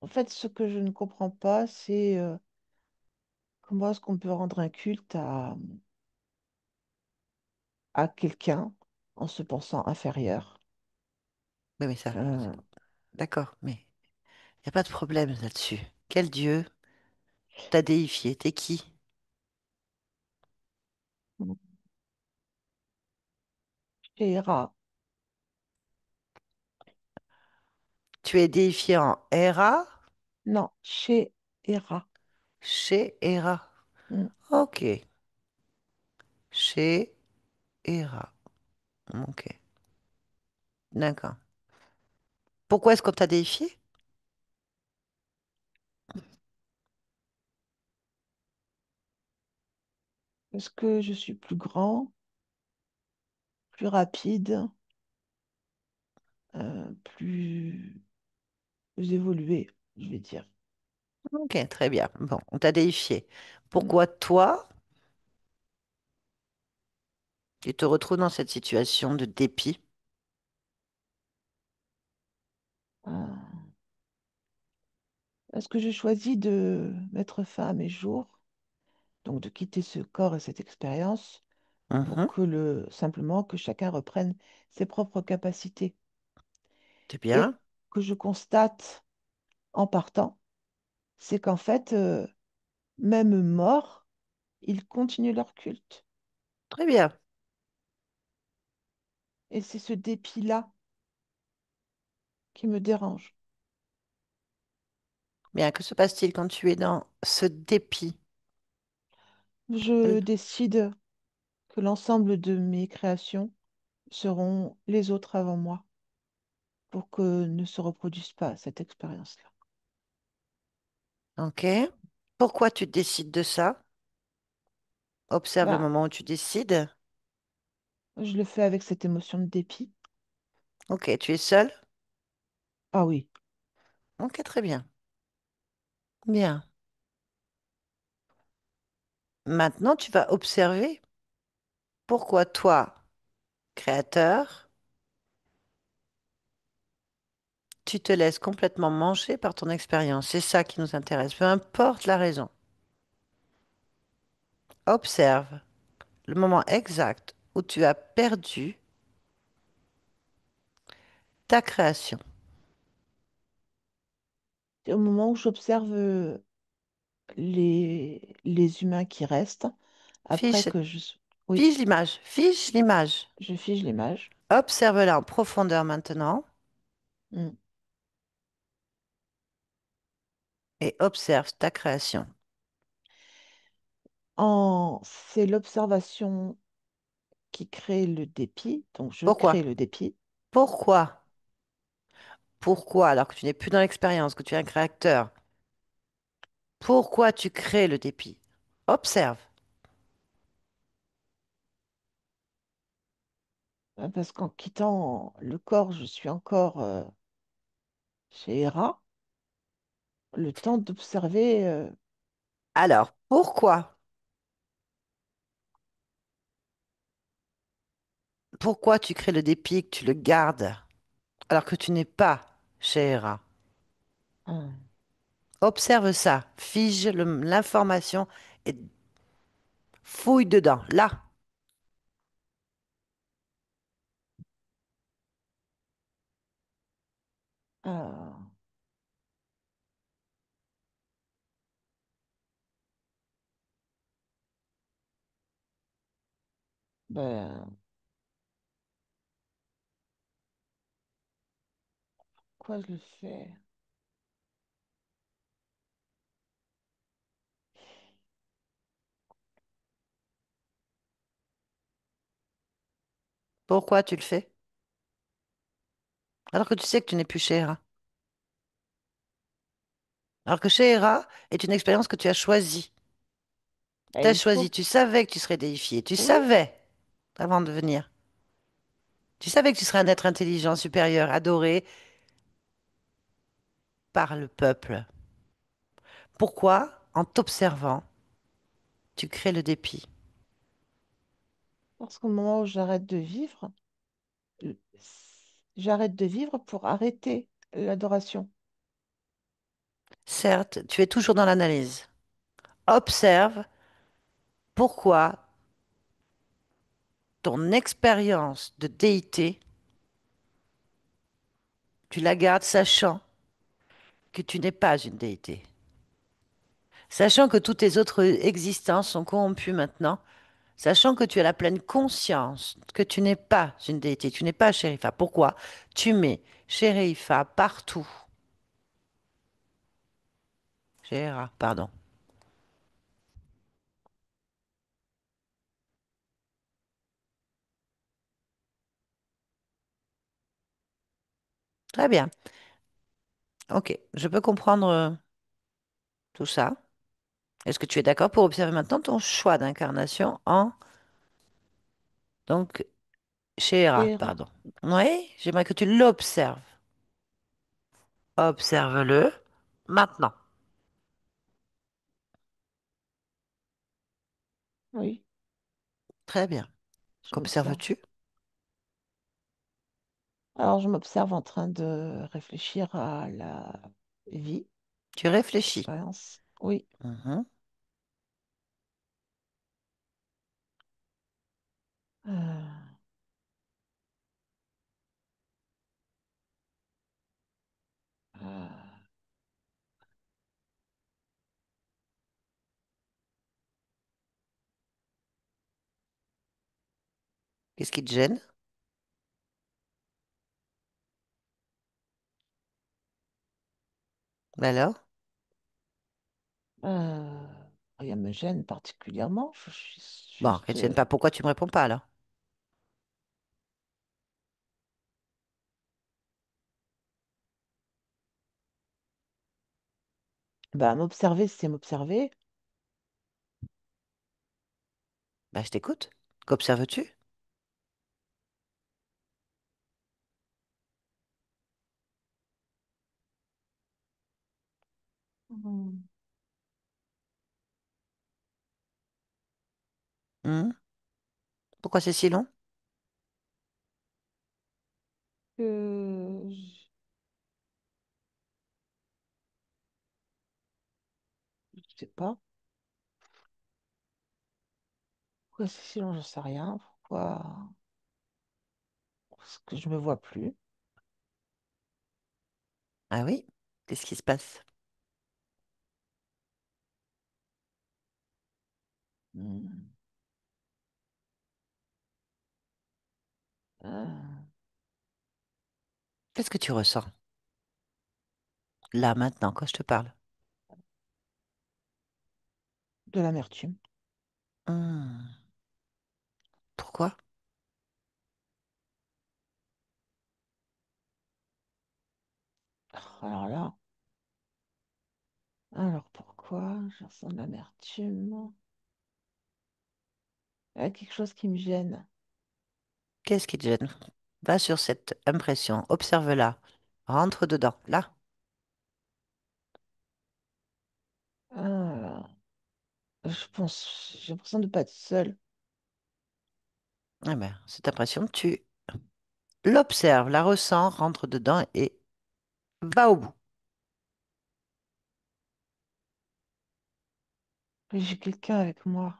fait, ce que je ne comprends pas, c'est comment est-ce qu'on peut rendre un culte à quelqu'un en se pensant inférieur. Oui, mais ça, Euh, d'accord, mais il n'y a pas de problème là-dessus. Quel dieu t'a déifié? T'es qui? chez Hera. Tu es déifié en Héra Non, chez Hera. chez Héra. Mm. Ok, chez Héra. Ok, d'accord. Pourquoi est-ce qu'on t'a déifié? Est-ce que je suis plus grand, plus rapide, plus évolué, je vais dire. Ok, très bien. Bon, on t'a déifié. Mm. Pourquoi toi, Tu te retrouves dans cette situation de dépit. Ah. Est-ce que je choisis de mettre fin à mes jours, donc de quitter ce corps et cette expérience pour Mhm. que simplement que chacun reprenne ses propres capacités C'est et bien. que je constate en partant, c'est qu'en fait, même morts, ils continuent leur culte. Très bien. Et c'est ce dépit-là qui me dérange. Bien, que se passe-t-il quand tu es dans ce dépit? Je décide que l'ensemble de mes créations seront les autres avant moi pour que ne se reproduise pas cette expérience-là. Ok. Pourquoi tu décides de ça? Observe le Bah, moment où tu décides. je le fais avec cette émotion de dépit. Ok, tu es seul? Ah oui, Ok, très bien. Bien. Maintenant, tu vas observer pourquoi toi, créateur, tu te laisses complètement manger par ton expérience. C'est ça qui nous intéresse, peu importe la raison. Observe le moment exact où tu as perdu ta création. c'est au moment où j'observe les humains qui restent, après Fiche, que oui, fige l'image, fige l'image. je fige l'image. Observe-la en profondeur maintenant Mm. et observe ta création. C'est l'observation qui crée le dépit, donc je Pourquoi? crée le dépit. Pourquoi? Pourquoi, alors que tu n'es plus dans l'expérience, que tu es un créateur, pourquoi tu crées le dépit? Observe. Parce qu'en quittant le corps, je suis encore chez Hera, le temps d'observer. Alors, pourquoi? Pourquoi tu crées le dépit, que tu le gardes, alors que tu n'es pas chez Hera? Ah, Observe ça, fige l'information et fouille dedans, là. ah, ben, quoi je le fais? Pourquoi tu le fais? Alors que tu sais que tu n'es plus chez Hera. Alors que chez Hera est une expérience que tu as choisie. Tu Et as il faut, choisi, tu savais que tu serais déifié, tu oui, savais avant de venir. Tu savais que tu serais un être intelligent, supérieur, adoré par le peuple. Pourquoi, en t'observant, tu crées le dépit? parce qu'au moment où j'arrête de vivre, euh, j'arrête de vivre pour arrêter l'adoration. Certes, tu es toujours dans l'analyse. Observe pourquoi ton expérience de déité, tu la gardes sachant que tu n'es pas une déité. Sachant que toutes tes autres existences sont corrompues maintenant, sachant que tu as la pleine conscience que tu n'es pas une déité, tu n'es pas Shérifa. Pourquoi? Tu mets Shérifa partout. Shéra, pardon. Très bien. Ok, je peux comprendre tout ça. Est-ce que tu es d'accord pour observer maintenant ton choix d'incarnation en donc Shéra, Chéra, pardon. Oui, j'aimerais que tu l'observes. Observe-le maintenant. oui. Très bien. Je m'observe. Qu'observes-tu? Alors, je m'observe en train de réfléchir à la vie, Tu réfléchis. l'expérience. Oui. Mhm. Euh, euh, Qu'est-ce qui te gêne? Alors? euh, Rien ne me gêne particulièrement. Je suis Bon, juste. qu'elle te gêne pas. Pourquoi tu me réponds pas alors? Bah, m'observer, c'est m'observer. Bah, je t'écoute. Qu'observes-tu? Hmm. Hmm. Pourquoi c'est si long? Je je sais pas. Pourquoi c'est si long, j'en sais rien. Pourquoi? Parce que je me vois plus. Ah oui? Qu'est-ce qui se passe? Hmm. Ah, Qu'est-ce que tu ressens? Là, maintenant, quand je te parle. de l'amertume. Hmm. Pourquoi? Alors là, alors pourquoi je ressens de l'amertume? Il y a quelque chose qui me gêne. Qu'est-ce qui te gêne? Va sur cette impression, observe-la, rentre dedans, là. Ah, j'ai l'impression de pas être seule. Eh ben, cette impression, tu l'observes, la ressens, rentre dedans et va au bout. J'ai quelqu'un avec moi,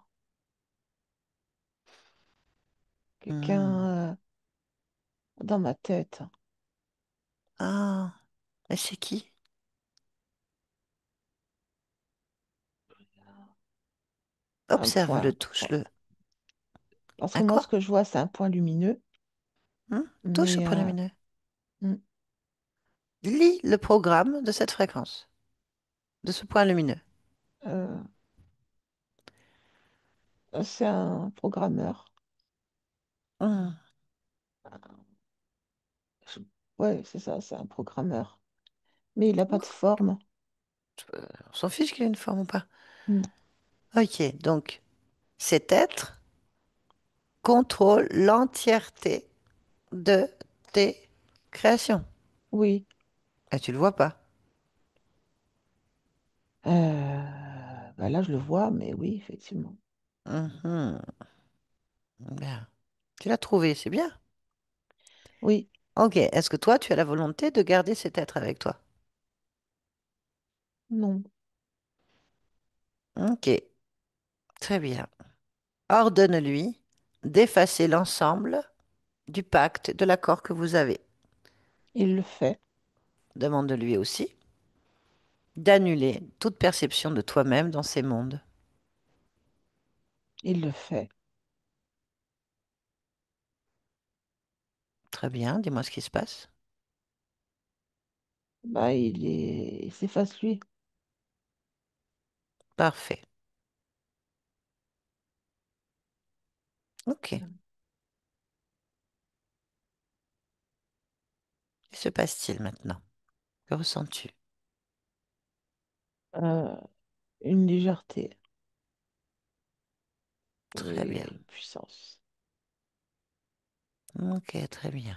Hmm. quelqu'un dans ma tête. Ah, et c'est qui? Un Observe-le, point. touche-le. Parce que Un moi, quoi? ce que je vois, c'est un point lumineux, Hmm. Touche le mais point lumineux. hmm, Lis le programme de cette fréquence, de ce point lumineux. euh, c'est un programmeur. Hmm. Je- Ouais, c'est ça, c'est un programmeur. Mais il n'a pas de Ouf, forme. on s'en fiche qu'il ait une forme ou pas. Hmm. Ok, donc cet être contrôle l'entièreté de tes créations. Oui. Et tu le vois pas. Bah là, je le vois, mais oui, effectivement. Mhm. Bien. Tu l'as trouvé, c'est bien. Oui, Ok, est-ce que toi, tu as la volonté de garder cet être avec toi? non. Ok, très bien. Ordonne-lui d'effacer l'ensemble du pacte, de l'accord que vous avez. Il le fait. Demande-lui aussi d'annuler toute perception de toi-même dans ces mondes. Il le fait. Très bien, dis-moi ce qui se passe. Bah, il s'efface lui. Parfait. Ok. Que se passe-t-il maintenant? Que ressens-tu? Euh, une légèreté Très bien. et une puissance. Ok, très bien.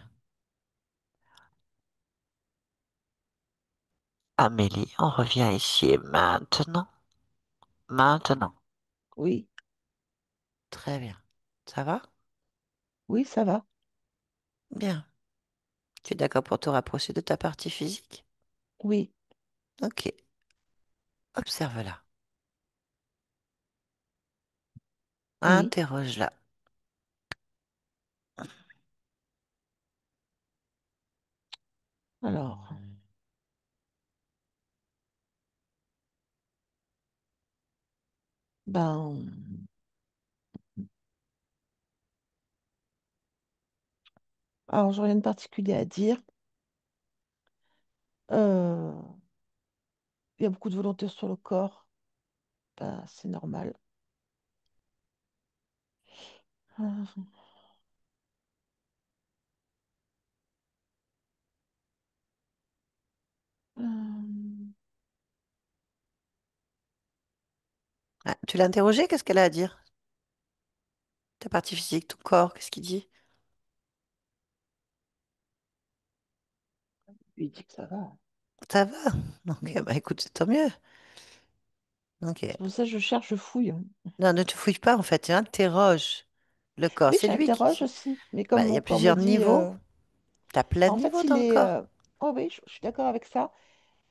Amélie, on revient ici et maintenant. Maintenant. Oui, Très bien. Ça va? Oui, ça va. Bien. Tu es d'accord pour te rapprocher de ta partie physique? Oui, Ok. Observe-la. oui. Interroge-la. Alors, ben, alors, j'ai rien de particulier à dire. Euh, il y a beaucoup de volonté sur le corps. Ben, c'est normal. Euh, euh, Ah, tu l'as interrogée? Qu'est-ce qu'elle a à dire? Ta partie physique, ton corps, qu'est-ce qu'il dit? il dit que ça va. Ça va? Ok, Mm. bah écoute, c'est tant mieux. Ok. C'est pour ça que je cherche, je fouille, hein. Non, ne te fouille pas, en fait, tu interroges le corps. Oui, C'est lui qui j'interroge dit. aussi. Mais Bah, comme il y mon a corps me plusieurs dit, niveaux. Tu as plein de en fait, niveaux il dans le est. corps. Oh oui, je suis d'accord avec ça.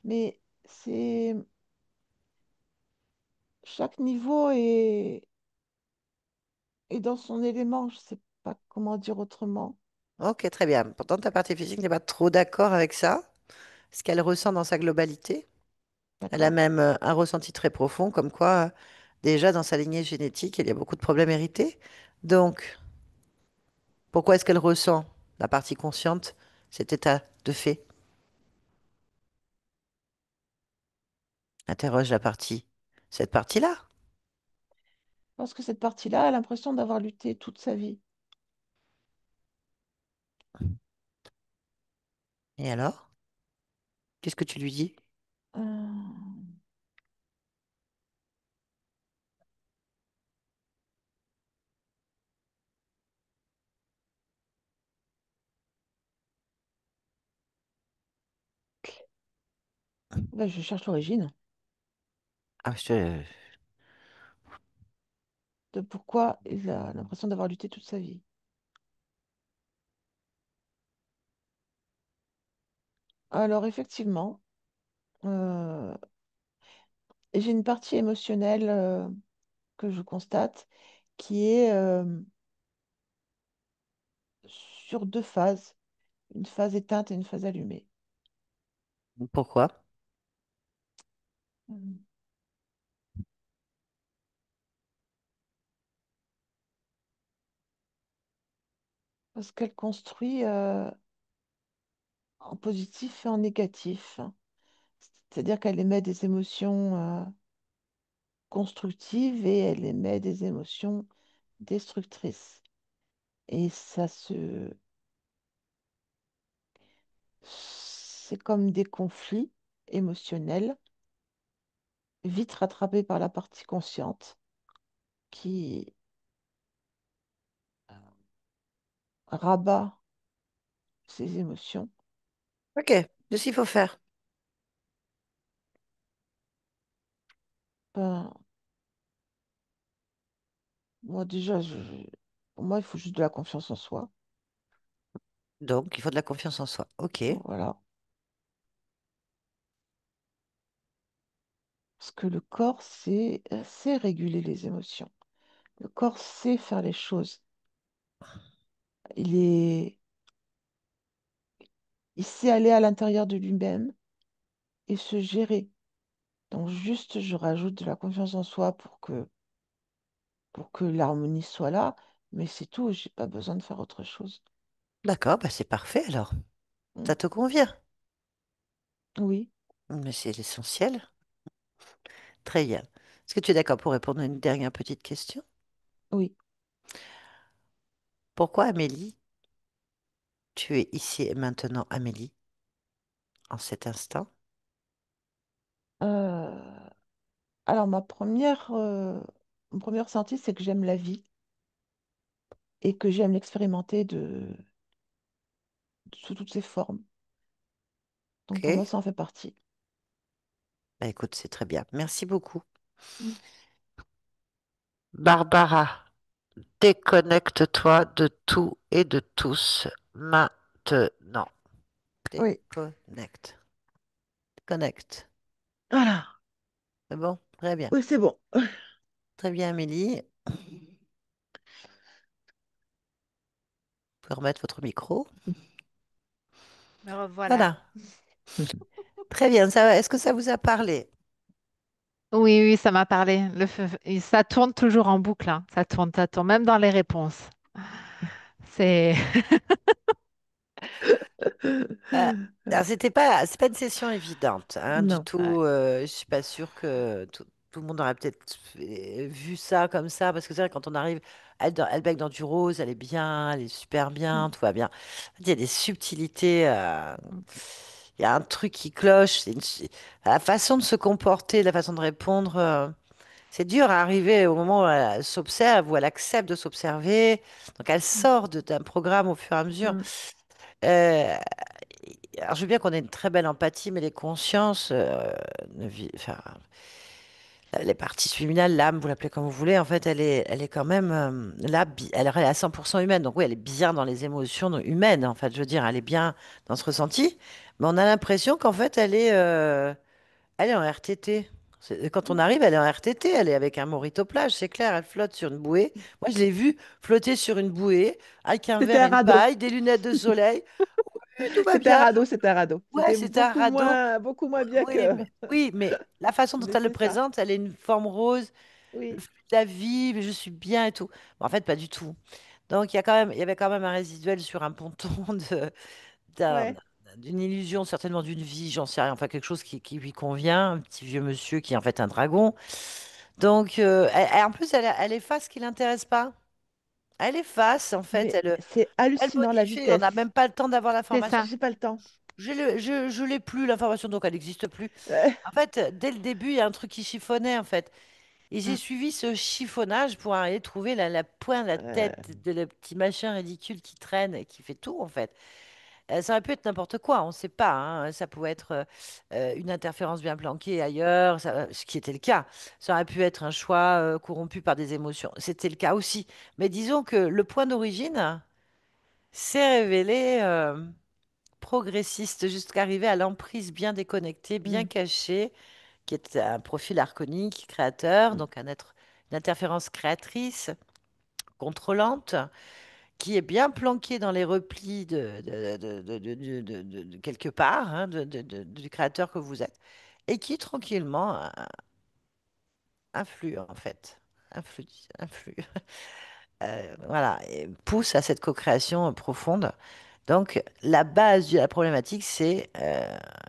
Mais c'est chaque niveau est dans son élément. Je sais pas comment dire autrement. Ok, très bien. Pourtant, ta partie physique n'est pas trop d'accord avec ça. Ce qu'elle ressent dans sa globalité. Elle a D'accord? même un ressenti très profond, comme quoi, déjà dans sa lignée génétique, il y a beaucoup de problèmes hérités. Donc, pourquoi est-ce qu'elle ressent, la partie consciente, cet état de fait? Interroge la partie. Cette partie-là. Parce que cette partie-là a l'impression d'avoir lutté toute sa vie. Et alors? Qu'est-ce que tu lui dis? Euh, ben, je cherche l'origine Ah, de pourquoi il a l'impression d'avoir lutté toute sa vie. Alors, effectivement, euh, j'ai une partie émotionnelle que je constate qui est sur deux phases, une phase éteinte et une phase allumée. Pourquoi? Mhm. Parce qu'elle construit en positif et en négatif. C'est-à-dire qu'elle émet des émotions constructives et elle émet des émotions destructrices. Et c'est comme des conflits émotionnels vite rattrapés par la partie consciente qui rabat ses émotions. Ok, de ce qu'il faut faire. Ben, moi déjà, pour moi, il faut juste de la confiance en soi. Donc, il faut de la confiance en soi. Ok. Voilà. Parce que le corps sait réguler les émotions. Le corps sait faire les choses. Il est, il sait aller à l'intérieur de lui-même et se gérer. Donc juste, je rajoute de la confiance en soi pour que l'harmonie soit là, mais c'est tout, j'ai pas besoin de faire autre chose. D'accord, bah c'est parfait alors. Mm. Ça te convient. Oui, Mais c'est l'essentiel. Très bien. Est-ce que tu es d'accord pour répondre à une dernière petite question? oui. Pourquoi Amélie? Tu es ici et maintenant Amélie, en cet instant. Euh, alors mon premier ressenti, c'est que j'aime la vie et que j'aime l'expérimenter sous toutes ses formes. Donc pour moi, Ok? ça en fait partie. Bah écoute, c'est très bien. Merci beaucoup. Mm. Barbara. Déconnecte-toi de tout et de tous maintenant. Oui, Déconnecte. Connecte. voilà. C'est bon? Très bien. Oui, c'est bon. Très bien, Amélie. Vous pouvez remettre votre micro. Me revoilà. Voilà. Très bien. Ça, est-ce que ça vous a parlé? Oui, oui, ça m'a parlé. Et ça tourne toujours en boucle, hein. Ça tourne, même dans les réponses. C'est Euh, alors, c'est pas une session évidente, hein, du Non. ouais. tout. Je suis pas sûre que tout le monde aurait peut-être vu ça comme ça, parce que c'est vrai, quand on arrive, elle baigne dans du rose, elle est bien, elle est super Mm, bien, tout va bien. Il y a des subtilités, Mm, il y a un truc qui cloche, la façon de se comporter, la façon de répondre. C'est dur à arriver au moment où elle s'observe, où elle accepte de s'observer. Donc elle sort d'un programme au fur et à mesure. mm, Euh, alors je veux bien qu'on ait une très belle empathie, mais les consciences, enfin, les parties subliminales, l'âme, vous l'appelez comme vous voulez, en fait, elle est quand même là, elle est à 100% humaine. Donc oui, elle est bien dans les émotions humaines, en fait. Je veux dire, elle est bien dans ce ressenti, mais on a l'impression qu'en fait, elle est en RTT. Quand on arrive, elle est en RTT, elle est avec un mojito plage, c'est clair, elle flotte sur une bouée. Moi, je l'ai vue flotter sur une bouée avec un C'était verre, un une radeau. paille, des lunettes de soleil. Oui, tout va C'était un bien. radeau, c'était un radeau. Ouais, C'était c'est un radeau. beaucoup moins bien Oui, que. mais la façon dont Mais elle le c'est ça. présente, elle est une forme rose, le Oui. flux de la vie, mais je suis bien et tout. Mais en fait, pas du tout. Donc, il y avait quand même un résiduel sur un ponton d'un- Ouais. d'une illusion, certainement d'une vie, j'en sais rien, enfin quelque chose qui lui convient, un petit vieux monsieur qui est en fait un dragon. Donc, en plus, elle efface ce qui l'intéresse pas. Elle efface, en fait, Mais c'est elle hallucinant la modifie, on n'a vitesse. même pas le temps d'avoir c'est l'information. ça. J'ai pas le temps. Je l'ai plus, l'information, donc elle n'existe plus. En fait, dès le début, il y a un truc qui chiffonnait, en fait. Et j'ai Mm. suivi ce chiffonnage pour aller trouver la pointe, la Euh, tête de le petit machin ridicule qui traîne et qui fait tout, en fait. Ça aurait pu être n'importe quoi, on ne sait pas, hein. Ça pouvait être une interférence bien planquée ailleurs, ce qui était le cas. Ça aurait pu être un choix corrompu par des émotions. C'était le cas aussi. Mais disons que le point d'origine s'est révélé progressiste jusqu'à arriver à l'emprise bien déconnectée, bien mm, cachée, qui est un profil archonique créateur, mm, donc une interférence créatrice, contrôlante, qui est bien planqué dans les replis de quelque part, hein, du créateur que vous êtes, et qui tranquillement influe, en fait. Influe, influe. Voilà, et pousse à cette co-création profonde. Donc, la base de la problématique, c'est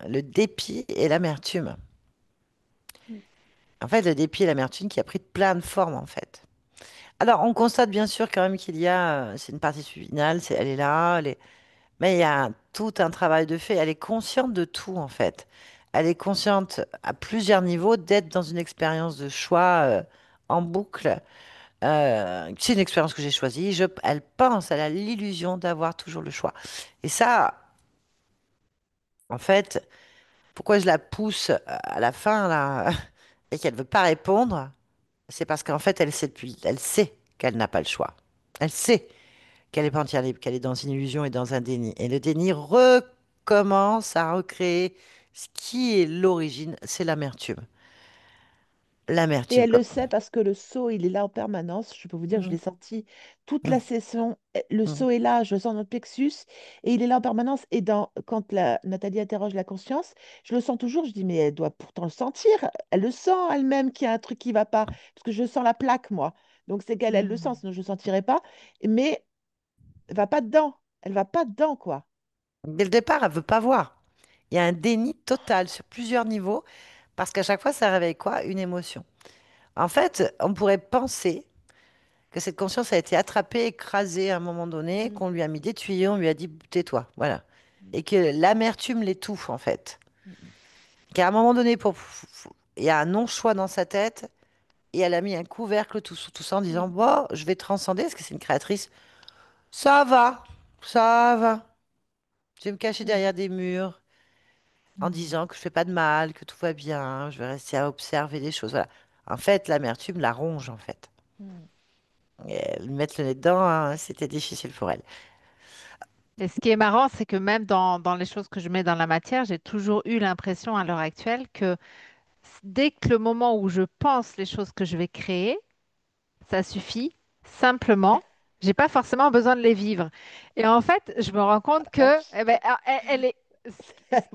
le dépit et l'amertume. mm, En fait, le dépit et l'amertume qui a pris plein de formes, en fait. Alors, on constate bien sûr quand même qu'il y a, c'est une partie finale, elle est là, mais il y a tout un travail de fait. Elle est consciente de tout, en fait. Elle est consciente à plusieurs niveaux d'être dans une expérience de choix en boucle. C'est une expérience que j'ai choisie. Elle pense, elle a l'illusion d'avoir toujours le choix. Et ça, en fait, pourquoi je la pousse à la fin, là, et qu'elle veut pas répondre, c'est parce qu'en fait, elle sait qu'elle n'a pas le choix. Elle sait qu'elle est pas entière libre, qu'elle est dans une illusion et dans un déni. Et le déni recommence à recréer ce qui est l'origine, c'est l'amertume. Et L'amertume. elle le sait parce que le seau, il est là en permanence. Je peux vous dire, je l'ai Mhm, senti toute la mhm, session. Le mhm. seau est là, je le sens dans le plexus et il est là en permanence. Et quand Nathalie interroge la conscience, je le sens toujours. Je dis, mais elle doit pourtant le sentir. Elle le sent elle-même qu'il y a un truc qui va pas. Parce que je sens la plaque, moi. Donc c'est qu'elle, elle le sent, Mhm. sinon je ne le sentirais pas. Mais elle va pas dedans. Elle va pas dedans, quoi. Dès le départ, elle veut pas voir. Il y a un déni total sur plusieurs niveaux, parce qu'à chaque fois, ça réveille quoi? Une émotion. En fait, on pourrait penser que cette conscience a été attrapée, écrasée à un moment donné, Mm, qu'on lui a mis des tuyaux, on lui a dit tais-toi, voilà. mm, Et que l'amertume l'étouffe, en fait. mm, Qu'à un moment donné, il y a un non-choix dans sa tête, et elle a mis un couvercle tout ça en disant, mm, bon, je vais transcender, parce que c'est une créatrice, ça va, ça va. Je vais me cacher mm, derrière des murs en mm, disant que je fais pas de mal, que tout va bien, je vais rester à observer des choses. Voilà. En fait, l'amertume la ronge, en fait. mm, mettre le nez dedans, hein, c'était difficile pour elle. Et ce qui est marrant, c'est que même dans les choses que je mets dans la matière, j'ai toujours eu l'impression à l'heure actuelle que dès que le moment où je pense les choses que je vais créer, ça suffit, simplement. J'ai pas forcément besoin de les vivre. Et en fait, je me rends compte que eh ben, elle est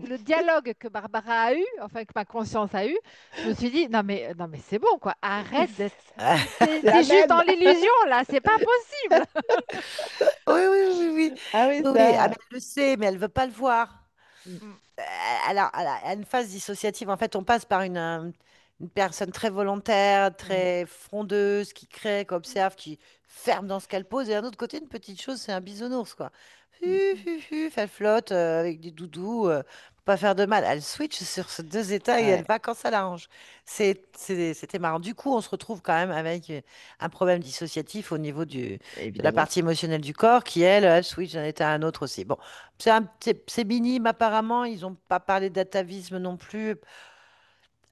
le dialogue que Barbara a eu, enfin que ma conscience a eu, je me suis dit non mais c'est bon quoi, arrête d'être C'est la t'es juste dans même. l'illusion là, c'est pas possible. Oui, oui, oui, oui, oui. Ah oui, Oui, oui. Ah, mais ça. elle le sait, mais elle veut pas le voir. Mm, Mm, Elle a une phase dissociative. En fait, on passe par une personne très volontaire, mm, très frondeuse, qui crée, qui observe, qui ferme dans ce qu'elle pose. Et d'un autre côté, une petite chose, c'est un bisounours, quoi. mm, Elle flotte avec des doudous, pour pas faire de mal. Elle switch sur ces deux états et elle ouais, va quand ça l'arrange. C'était marrant. Du coup, on se retrouve quand même avec un problème dissociatif au niveau de la évidemment. partie émotionnelle du corps qui, elle switch d'un état à un autre aussi. Bon, c'est minime apparemment, ils n'ont pas parlé d'atavisme non plus.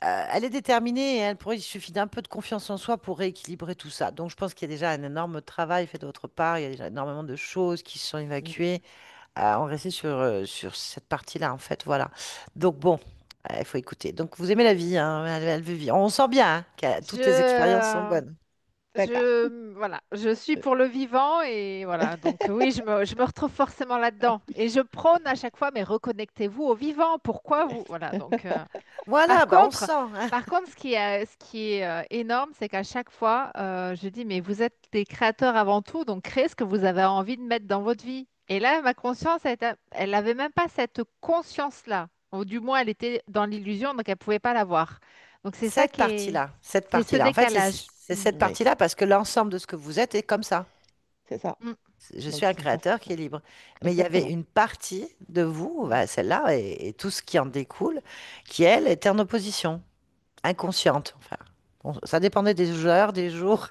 Elle est déterminée et il suffit d'un peu de confiance en soi pour rééquilibrer tout ça. Donc je pense qu'il y a déjà un énorme travail fait de votre part, il y a déjà énormément de choses qui se sont Mm. évacuées. On restait sur cette partie-là en fait, voilà. Donc bon, il faut écouter. Donc vous aimez la vie, hein, elle veut vivre. On sent bien hein, que toutes les expériences sont Je bonnes. D'accord. voilà, je suis pour le vivant et voilà. Donc oui, je me retrouve forcément là-dedans. Et je prône à chaque fois, mais reconnectez-vous au vivant. Pourquoi vous? Voilà. Donc Voilà, par bah on contre, sent, hein. ce qui est énorme, c'est qu'à chaque fois, je dis, mais vous êtes des créateurs avant tout, donc créez ce que vous avez envie de mettre dans votre vie. Et là, ma conscience, elle n'avait même pas cette conscience-là. Ou du moins, elle était dans l'illusion, donc elle ne pouvait pas l'avoir. Donc c'est ça Cette qui est, partie-là, cette c'est ce partie-là. En fait, décalage. c'est Mm. cette Oui, partie-là parce que l'ensemble de ce que vous êtes est comme ça. c'est ça. Mm. Je suis Donc un c'est ça, c'est créateur ça. qui est libre. Mais il y avait Exactement. une partie de vous, Mm. bah, celle-là, et tout ce qui en découle, qui, elle, était en opposition, inconsciente. Enfin, bon, ça dépendait des heures, des jours.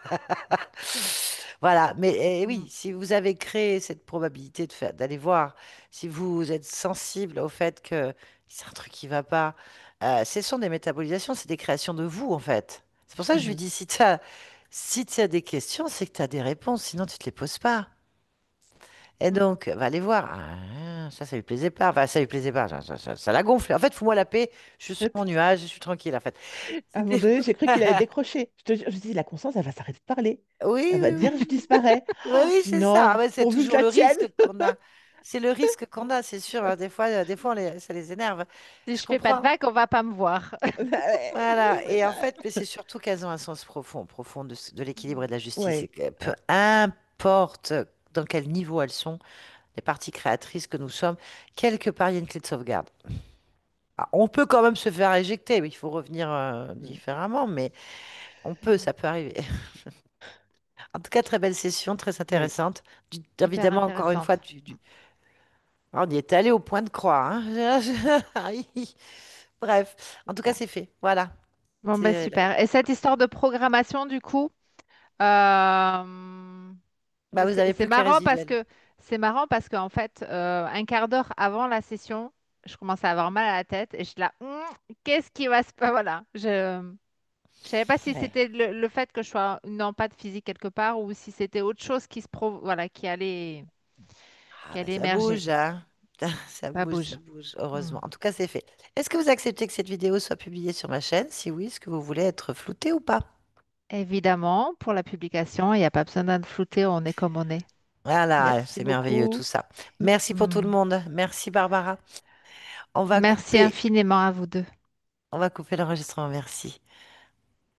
Voilà. Mais oui, Mm. si vous avez créé cette probabilité d'aller voir, si vous êtes sensible au fait que c'est un truc qui va pas, ce sont des métabolisations, c'est des créations de vous, en fait. C'est pour ça que je lui Mhm. dis, si tu as des questions, c'est que tu as des réponses, sinon tu ne te les poses pas. Et Mm. donc, va aller voir. Ah, ça lui plaisait pas. Enfin, ça lui plaisait pas. Ça l'a gonflé. En fait, fous-moi la paix. Je suis sur mon nuage. Je suis tranquille, en fait. À un moment C'était. donné, j'ai cru qu'il allait décrocher. Je te jure, je dis, la conscience, elle va s'arrêter de parler. Oui, Elle va oui, dire, oui. je disparais. Oui, Oh, oui, c'est ça. Ah non, ouais, c'est pourvu que je toujours la le tienne. risque qu'on a. C'est le risque qu'on a, c'est sûr. Hein. Des fois ça les énerve. Si Je je fais pas de comprends. vagues, on va pas me voir. Voilà. C'est Et en ça. fait, mais c'est surtout qu'elles ont un sens profond, profond de l'équilibre et de la justice. Et Ouais, que peu ouais. importe dans quel niveau elles sont, les parties créatrices que nous sommes, quelque part, il y a une clé de sauvegarde. Ah, on peut quand même se faire éjecter, mais il faut revenir Mm. différemment, mais ça peut arriver. En tout cas, très belle session, très Oui, intéressante. Hyper Évidemment, encore une fois, intéressante. on y est allé au point de croix. Hein. Bref, en tout cas, super. c'est fait. Voilà. Bon, ben C'est super. Et cette histoire de programmation, du coup, Bah, vous n'avez c'est plus qu'à marrant parce résiduel. que qu'en fait, un quart d'heure avant la session, je commençais à avoir mal à la tête et je suis là, qu'est-ce qui va se passer? Voilà. Je savais pas si Ouais. c'était le fait que je sois une empathie physique quelque part ou si c'était autre chose voilà, Ah, qui bah, allait ça émerger. bouge, hein. Ça bouge. Ça bouge, heureusement. Hmm. En tout cas, c'est fait. Est-ce que vous acceptez que cette vidéo soit publiée sur ma chaîne? Si oui, est-ce que vous voulez être flouté ou pas? Évidemment, pour la publication, il n'y a pas besoin d'être flouté, on est comme on est. Voilà, Merci c'est merveilleux tout beaucoup. ça. Merci pour tout le Hmm. monde. Merci Barbara. On va Merci couper. infiniment à vous deux. On va couper l'enregistrement. Merci.